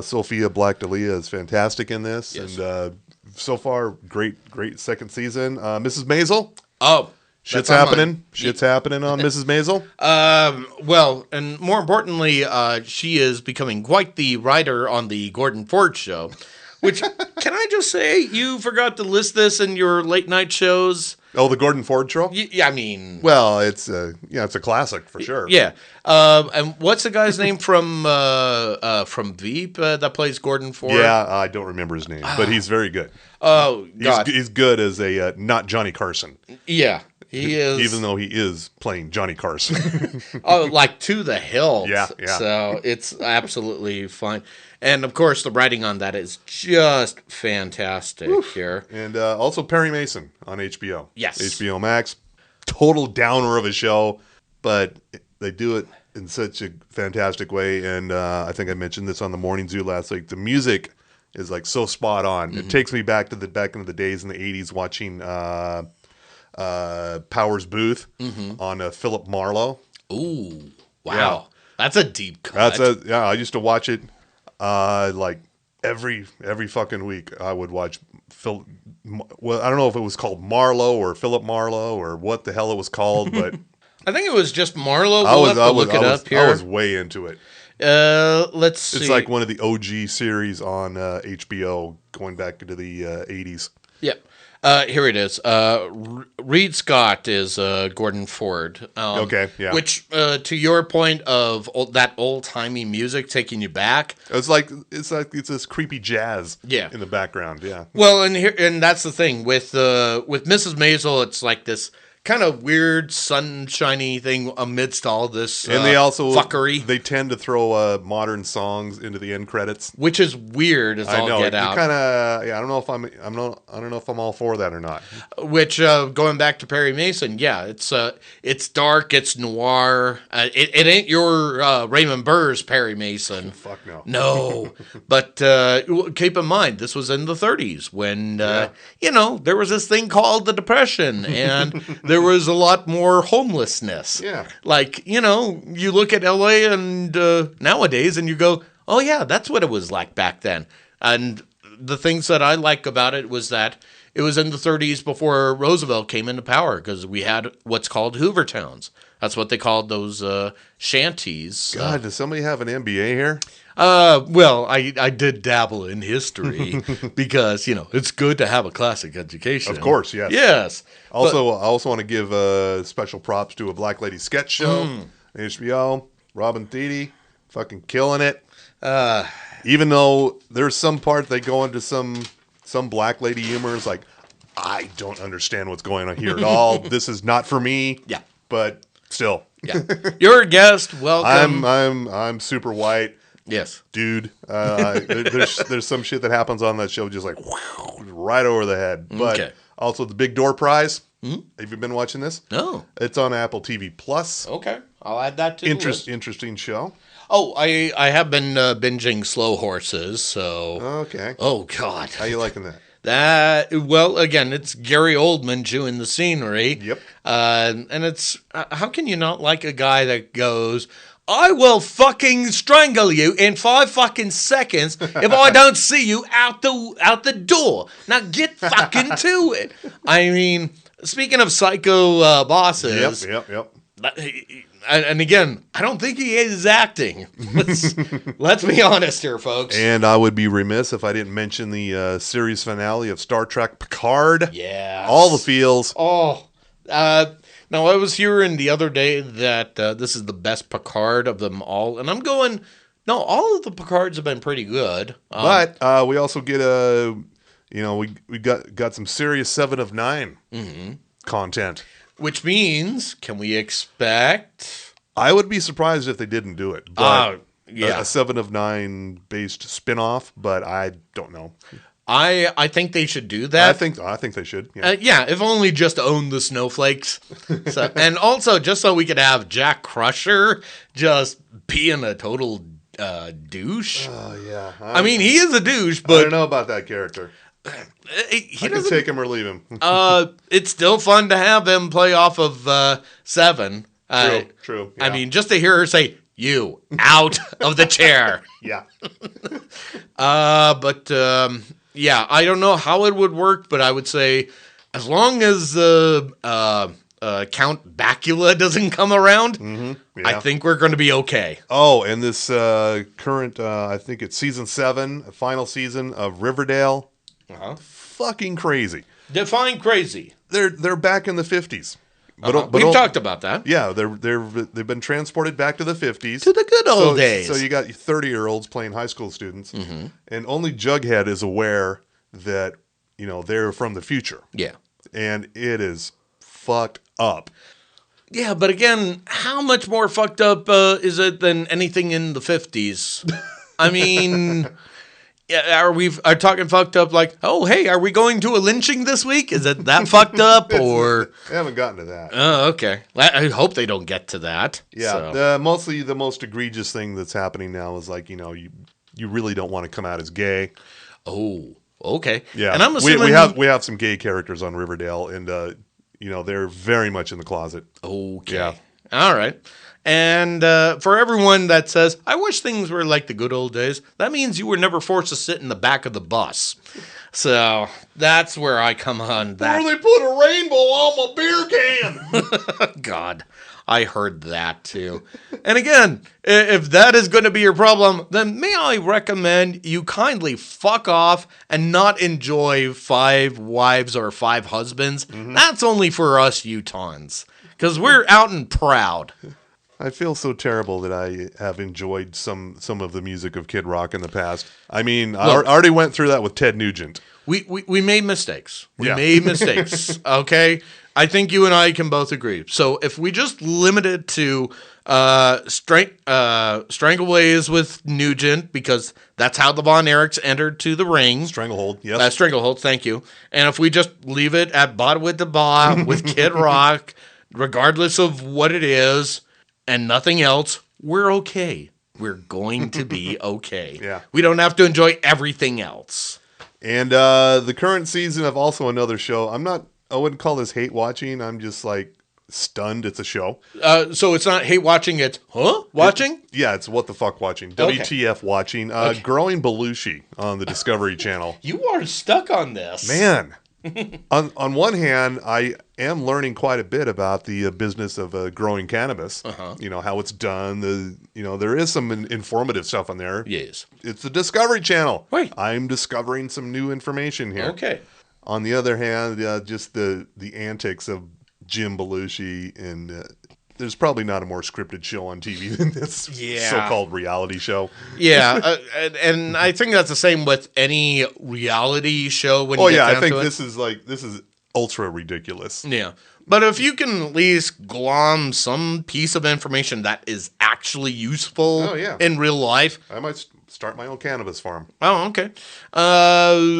Sophia Black-D'Elia is fantastic in this, and so far, great second season. Mrs. Maisel. Oh, shit's happening. Shit's happening on Mrs. Maisel. Well, and more importantly, she is becoming quite the writer on the Gordon Ford show. Which, can I just say, you forgot to list this in your late night shows. Oh, the Gordon Ford show? Yeah, I mean... Well, it's a classic for sure. Yeah. And what's the guy's name from Veep that plays Gordon Ford? Yeah, I don't remember his name, but he's very good. Oh, God. He's good as a not Johnny Carson. Yeah, he is. Even though he is playing Johnny Carson. Oh, like to the hilt. Yeah. So it's absolutely fine. And, of course, the writing on that is just fantastic here. And also Perry Mason on HBO. Yes. HBO Max. Total downer of a show, but they do it in such a fantastic way. And I think I mentioned this on the Morning Zoo last week. The music is like so spot on. Mm-hmm. It takes me back into the days in the 80s watching Powers Booth on Philip Marlowe. Ooh, wow. Yeah. That's a deep cut. I used to watch it. Like every fucking week, I would watch Phil. Well, I don't know if it was called Marlowe or Philip Marlowe or what the hell it was called, but I think it was just Marlowe. We'll look it up here. I was way into it. Let's see. It's like one of the OG series on HBO, going back into the 80s. Yep. Here it is. Reed Scott is Gordon Ford. Okay, yeah. Which, to your point of that old-timey music taking you back, it's like this creepy jazz. In the background. Yeah. Well, and that's the thing with Mrs. Maisel. It's like this kind of weird sunshiny thing amidst all this and they also fuckery. They tend to throw modern songs into the end credits, which is weird as all get out. Kind of, I don't know if I don't know if I'm all for that or not. Which going back to Perry Mason, yeah, it's dark, it's noir. It ain't your Raymond Burr's Perry Mason. Fuck no. No, but keep in mind this was in the 30s when there was this thing called the Depression and there was a lot more homelessness. Yeah. Like, you look at LA and nowadays and you go, oh, yeah, that's what it was like back then. And the things that I like about it was that it was in the 30s before Roosevelt came into power because we had what's called Hoover Towns. That's what they called those shanties. God, does somebody have an MBA here? Well, I did dabble in history because, it's good to have a classic education. Of course, yes. Yes. Also, I also want to give special props to a Black Lady sketch show, HBO, Robin Thede, fucking killing it. Even though there's some part they go into some Black Lady humor is like, I don't understand what's going on here at all. This is not for me. Yeah. But still. Yeah. You're a guest. Welcome. I'm super white. Yes. Dude. There's some shit that happens on that show just like right over the head. But also the Big Door Prize. Have you been watching this? No. It's on Apple TV Plus. Okay. I'll add that to the list. Interesting show. Oh, I have been binging Slow Horses, so... Okay. Oh, God. How you liking that? Well, again, it's Gary Oldman chewing the scenery. Yep. And it's... how can you not like a guy that goes, I will fucking strangle you in 5 fucking seconds if I don't see you out the door. Now get fucking to it. I mean, speaking of psycho bosses... Yep. And again, I don't think he is acting. Let's be honest here, folks. And I would be remiss if I didn't mention the series finale of Star Trek Picard. Yeah. All the feels. Oh. Now, I was hearing the other day that this is the best Picard of them all. And I'm going, no, all of the Picards have been pretty good. But we also get we got some serious 7 of 9 content. Which means, can we expect... I would be surprised if they didn't do it. But yeah. A 7 of 9 based spinoff, but I don't know. I think they should do that. I think they should. Yeah, if only just own the snowflakes. And also, just so we could have Jack Crusher just being a total douche. Oh, yeah. I mean, he is a douche, but... I don't know about that character. I can take him or leave him. It's still fun to have him play off of 7. True. Yeah. I mean, just to hear her say, you, out of the chair. Yeah. Yeah, I don't know how it would work, but I would say as long as Count Bakula doesn't come around, I think we're going to be okay. Oh, and this current, I think it's season 7, final season of Riverdale. Fucking crazy. Define crazy. They're back in the 50s. We've talked about that. Yeah, they've been transported back to the 50s. To the good old days. So you got 30-year-olds playing high school students, and only Jughead is aware that, they're from the future. Yeah. And it is fucked up. Yeah, but again, how much more fucked up is it than anything in the 50s? I mean... Are we talking fucked up like, oh, hey, are we going to a lynching this week? Is it that fucked up or? I haven't gotten to that. Oh, okay. I hope they don't get to that. Yeah. So. Mostly the most egregious thing that's happening now is like, you really don't want to come out as gay. Oh, okay. Yeah. And I'm assuming we have some gay characters on Riverdale and, they're very much in the closet. Okay. Yeah. All right. And for everyone that says, I wish things were like the good old days, that means you were never forced to sit in the back of the bus. So that's where I come on that. Or they put a rainbow on my beer can. God, I heard that too. And again, if that is going to be your problem, then may I recommend you kindly fuck off and not enjoy 5 wives or 5 husbands. That's only for us Utahns, because we're out and proud. I feel so terrible that I have enjoyed some of the music of Kid Rock in the past. I mean, I already went through that with Ted Nugent. We made mistakes. We made mistakes, okay? I think you and I can both agree. So if we just limit it to Strangleways with Nugent, because that's how the Von Erichs entered to the ring. Stranglehold, yes. Stranglehold, thank you. And if we just leave it at Ba with the Ba with Kid Rock, regardless of what it is, and nothing else, we're okay. We're going to be okay. Yeah. We don't have to enjoy everything else. And the current season of also another show, I'm not wouldn't call this hate watching. I'm just like stunned. It's a show. So it's not hate watching. It's watching. Yeah, it's what the fuck watching. Okay. WTF watching. Growing Belushi on the Discovery Channel. You are stuck on this, Man. on one hand, I am learning quite a bit about the business of growing cannabis. You know, how it's done. There is some informative stuff on there. Yes. It's the Discovery Channel. Right. I'm discovering some new information here. Okay. On the other hand, just the antics of Jim Belushi, and there's probably not a more scripted show on TV than this so-called reality show. Yeah, and I think that's the same with any reality show. When you get I down think to it. this is ultra ridiculous. Yeah, but if you can at least glom some piece of information that is actually useful in real life, I might start my own cannabis farm. Oh, okay.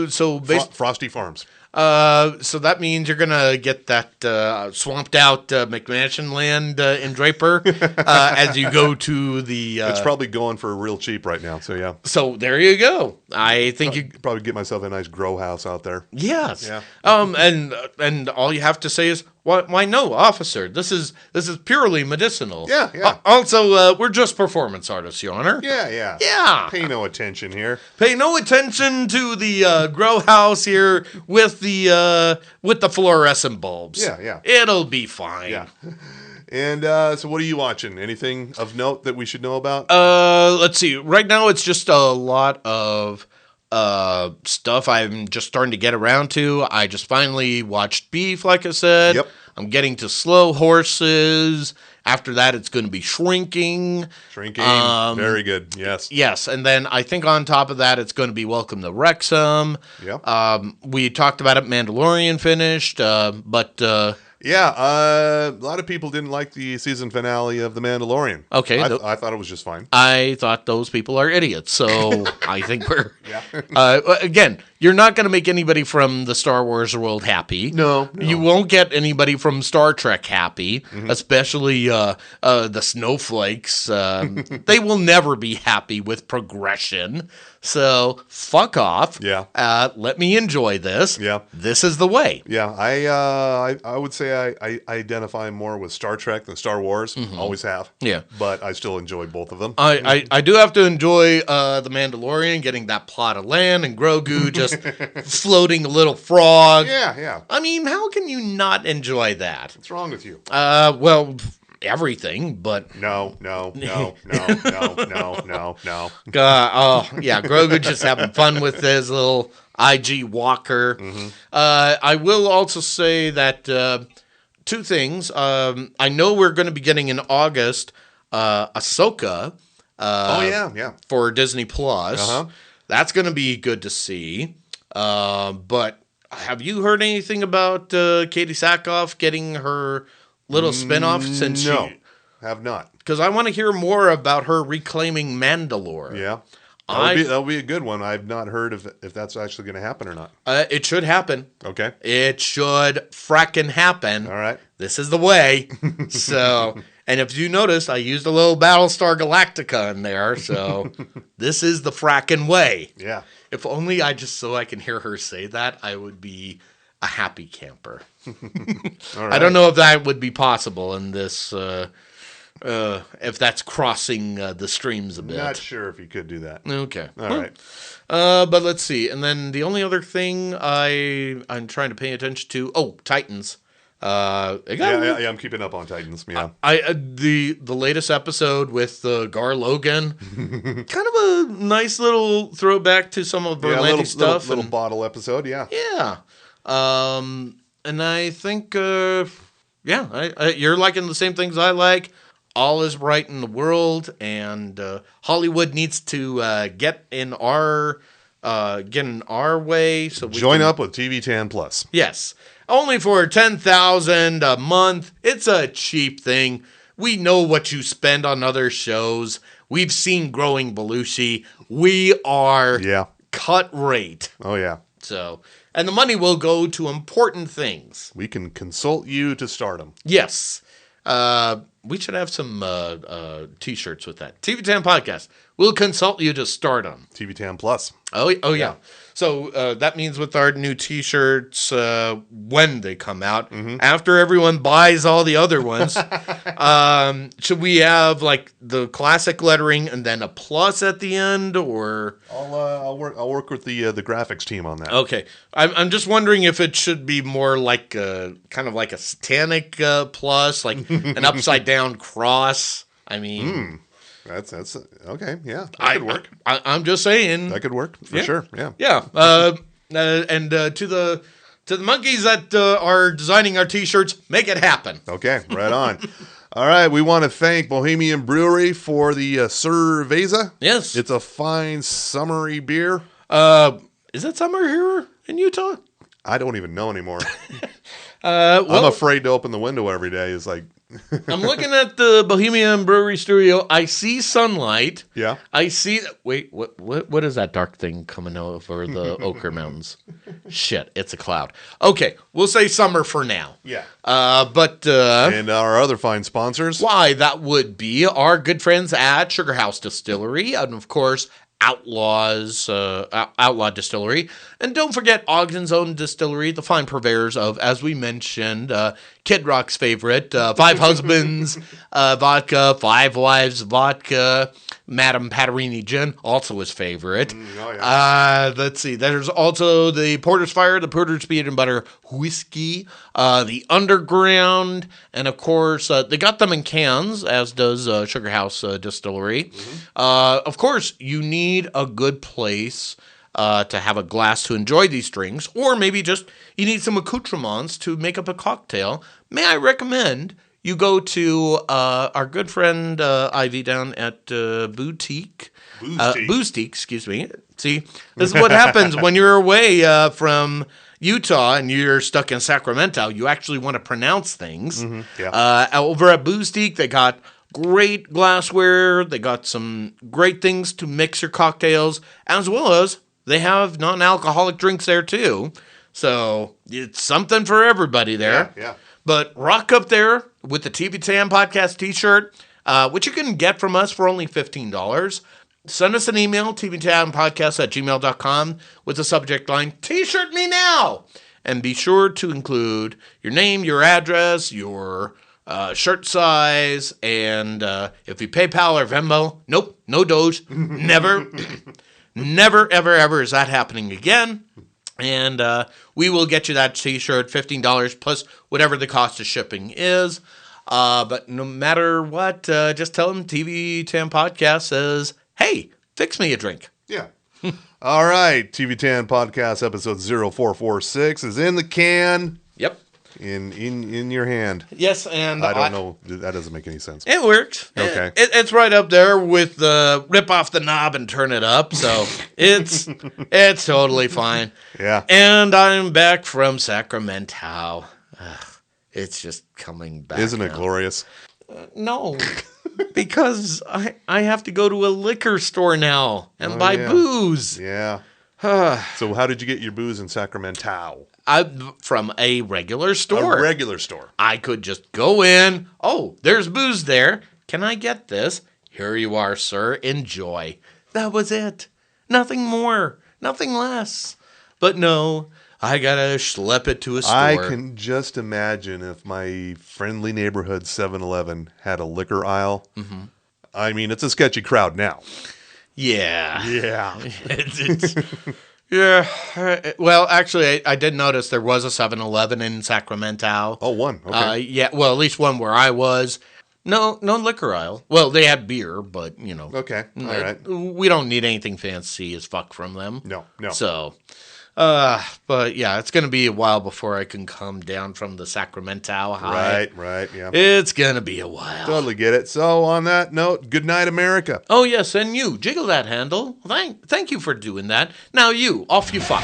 So Frosty Farms. So that means you're gonna get that swamped out McMansion land in Draper as you go to the. It's probably going for real cheap right now. So yeah. So there you go. I think you probably get myself a nice grow house out there. Yes. Yeah. And all you have to say is, why no, officer? This is purely medicinal. Yeah, yeah. Also, we're just performance artists, Your Honor. Yeah, yeah. Yeah. Pay no attention here. Pay no attention to the grow house here with the fluorescent bulbs. Yeah, yeah. It'll be fine. Yeah. And so what are you watching? Anything of note that we should know about? Let's see. Right now it's just a lot of stuff I'm just starting to get around to. I just finally watched Beef, like I said. Yep. I'm getting to Slow Horses. After that, it's going to be Shrinking. Very good. Yes. Yes. And then I think on top of that, it's going to be Welcome to Wrexham. Yep. We talked about it. Mandalorian finished. But a lot of people didn't like the season finale of The Mandalorian. Okay. I thought it was just fine. I thought those people are idiots. So I think we're... again, you're not going to make anybody from the Star Wars world happy. No. You won't get anybody from Star Trek happy, especially the snowflakes. They will never be happy with progression. So fuck off. Yeah. Let me enjoy this. Yeah. This is the way. Yeah. I would say I identify more with Star Trek than Star Wars. Always have. Yeah. But I still enjoy both of them. I do have to enjoy The Mandalorian, getting that plot of land, and Grogu just floating a little frog. Yeah, yeah. I mean, how can you not enjoy that? What's wrong with you? Well, everything, but... No. Oh, yeah, Grogu just having fun with his little IG walker. I will also say that two things. I know we're going to be getting in August Ahsoka. For Disney Plus. That's going to be good to see. But have you heard anything about Katie Sackhoff getting her little spinoff? No, have not. Because I want to hear more about her reclaiming Mandalore. Yeah. That'll be a good one. I've not heard if that's actually going to happen or not. It should happen. Okay. It should fracking happen. All right. This is the way. So, and if you notice, I used a little Battlestar Galactica in there. So, this is the fracking way. Yeah. If only I can hear her say that, I would be a happy camper. All right. I don't know if that would be possible in this, if that's crossing the streams a bit. Not sure if you could do that. Okay. All right. But let's see. And then the only other thing I'm trying to pay attention to, Titans. I'm keeping up on Titans. Yeah. The latest episode with Gar Logan, kind of a nice little throwback to some of Berlanti stuff. Little bottle episode. Yeah. Yeah. And I think, you're liking the same things I like. All is right in the world, and Hollywood needs to get in our way. So we join up with TV Tan Plus. Yes, only for $10,000 a month. It's a cheap thing. We know what you spend on other shows. We've seen Growing Belushi. We are cut rate. Oh yeah. So, and the money will go to important things. We can consult you to stardom. Yes. We should have some T-shirts with that. TV10 Podcast. we'll consult you to start them. TV Tan Plus. Oh yeah. So that means with our new T-shirts, when they come out, after everyone buys all the other ones, should we have like the classic lettering and then a plus at the end, or? I'll work with the graphics team on that. Okay, I'm just wondering if it should be more like kind of like a satanic plus, like an upside down cross. I mean. That's okay. Yeah, that could work. I'm just saying that could work for sure. Yeah. Yeah. And to the monkeys that are designing our T-shirts, make it happen. Okay, right on. All right, we want to thank Bohemian Brewery for the Cerveza. Yes, it's a fine summery beer. Is it summer here in Utah? I don't even know anymore. Well, I'm afraid to open the window every day. It's like. I'm looking at the Bohemian Brewery studio. I see sunlight. Yeah. I see. Wait, what is that dark thing coming over the Ochre Mountains? Shit, it's a cloud. Okay, we'll say summer for now. Yeah. But and our other fine sponsors. Why, that would be our good friends at Sugar House Distillery, and of course Outlaw Distillery. And don't forget Ogden's Own Distillery, the fine purveyors of, as we mentioned, Kid Rock's favorite, Five Husbands vodka, Five Wives vodka, Madame Patarini gin, also his favorite. Let's see, there's also the Porter's Fire, the Porter's Peanut and Butter Whiskey, the Underground, and of course, they got them in cans, as does Sugar House Distillery. Of course, you need a good place to have a glass to enjoy these drinks, or maybe just you need some accoutrements to make up a cocktail. May I recommend you go to our good friend Ivy down at Boutique. Boostique, excuse me. See, this is what happens when you're away from Utah and you're stuck in Sacramento. You actually want to pronounce things. Over at Boostique, they got great glassware. They got some great things to mix your cocktails, as well as they have non-alcoholic drinks there too. So it's something for everybody there. Yeah. But rock up there with the TV Tan Podcast T-shirt, which you can get from us for only $15. Send us an email, tvtanpodcast@gmail.com, with the subject line, T-shirt me now! And be sure to include your name, your address, your shirt size, and if you PayPal or Venmo, nope, no Doge, never, never, ever is that happening again. And we will get you that T-shirt, $15 plus whatever the cost of shipping is. But no matter what, just tell them TV Tan Podcast says, hey, fix me a drink. Yeah. All right. TV Tan Podcast episode 0446 is in the can. Yep. In your hand. Yes, and I don't know. That doesn't make any sense. It works. Okay. It's right up there with the rip off the knob and turn it up. So it's totally fine. Yeah. And I'm back from Sacramento. It's just coming back. Isn't it glorious? No, because I have to go to a liquor store now and buy booze. Yeah. So how did you get your booze in Sacramento? From a regular store. A regular store. I could just go in. Oh, there's booze there. Can I get this? Here you are, sir. Enjoy. That was it. Nothing more. Nothing less. But no, I gotta schlep it to a store. I can just imagine if my friendly neighborhood 7-Eleven had a liquor aisle. Mm-hmm. I mean, it's a sketchy crowd now. Yeah. Yeah. It's yeah. Well, actually, I did notice there was a 7-Eleven in Sacramento. Oh, one. Okay. Yeah. Well, at least one where I was. No liquor aisle. Well, they had beer, but, you know. Okay. All right. We don't need anything fancy as fuck from them. No. So, but yeah, it's going to be a while before I can come down from the Sacramento high. Right, yeah. It's going to be a while. Totally get it. So, on that note, good night, America. Oh, yes, and you, jiggle that handle. Thank you for doing that. Now you, off you fuck.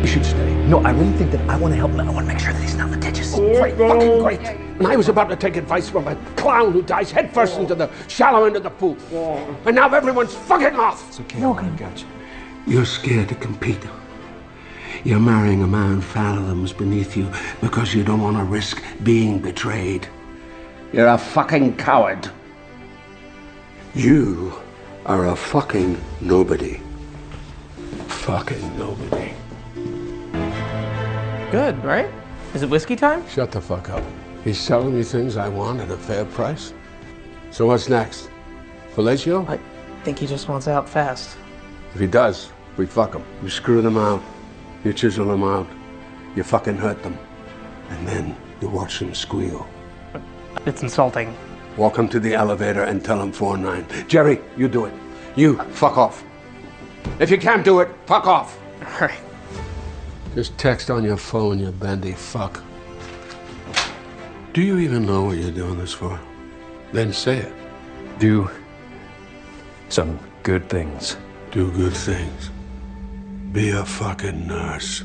You should stay. No, I really think that I want to help him. I want to make sure that he's not litigious. Great, fucking great. And I was about to take advice from a clown who dives headfirst into the shallow end of the pool. And now everyone's fucking off. It's okay. I got you. You're scared to compete. You're marrying a man fathoms beneath you because you don't want to risk being betrayed. You're a fucking coward. You are a fucking nobody. Fucking nobody. Good, right? Is it whiskey time? Shut the fuck up. He's selling me things I want at a fair price. So what's next? Fellatio? I think he just wants out fast. If he does, we fuck him. You screw them out. You chisel them out. You fucking hurt them. And then you watch them squeal. It's insulting. Walk him to the elevator and tell him 4-9. Jerry, you do it. You, fuck off. If you can't do it, fuck off. All right. Just text on your phone, you bendy fuck. Do you even know what you're doing this for? Then say it. Do some good things. Do good things. Be a fucking nurse.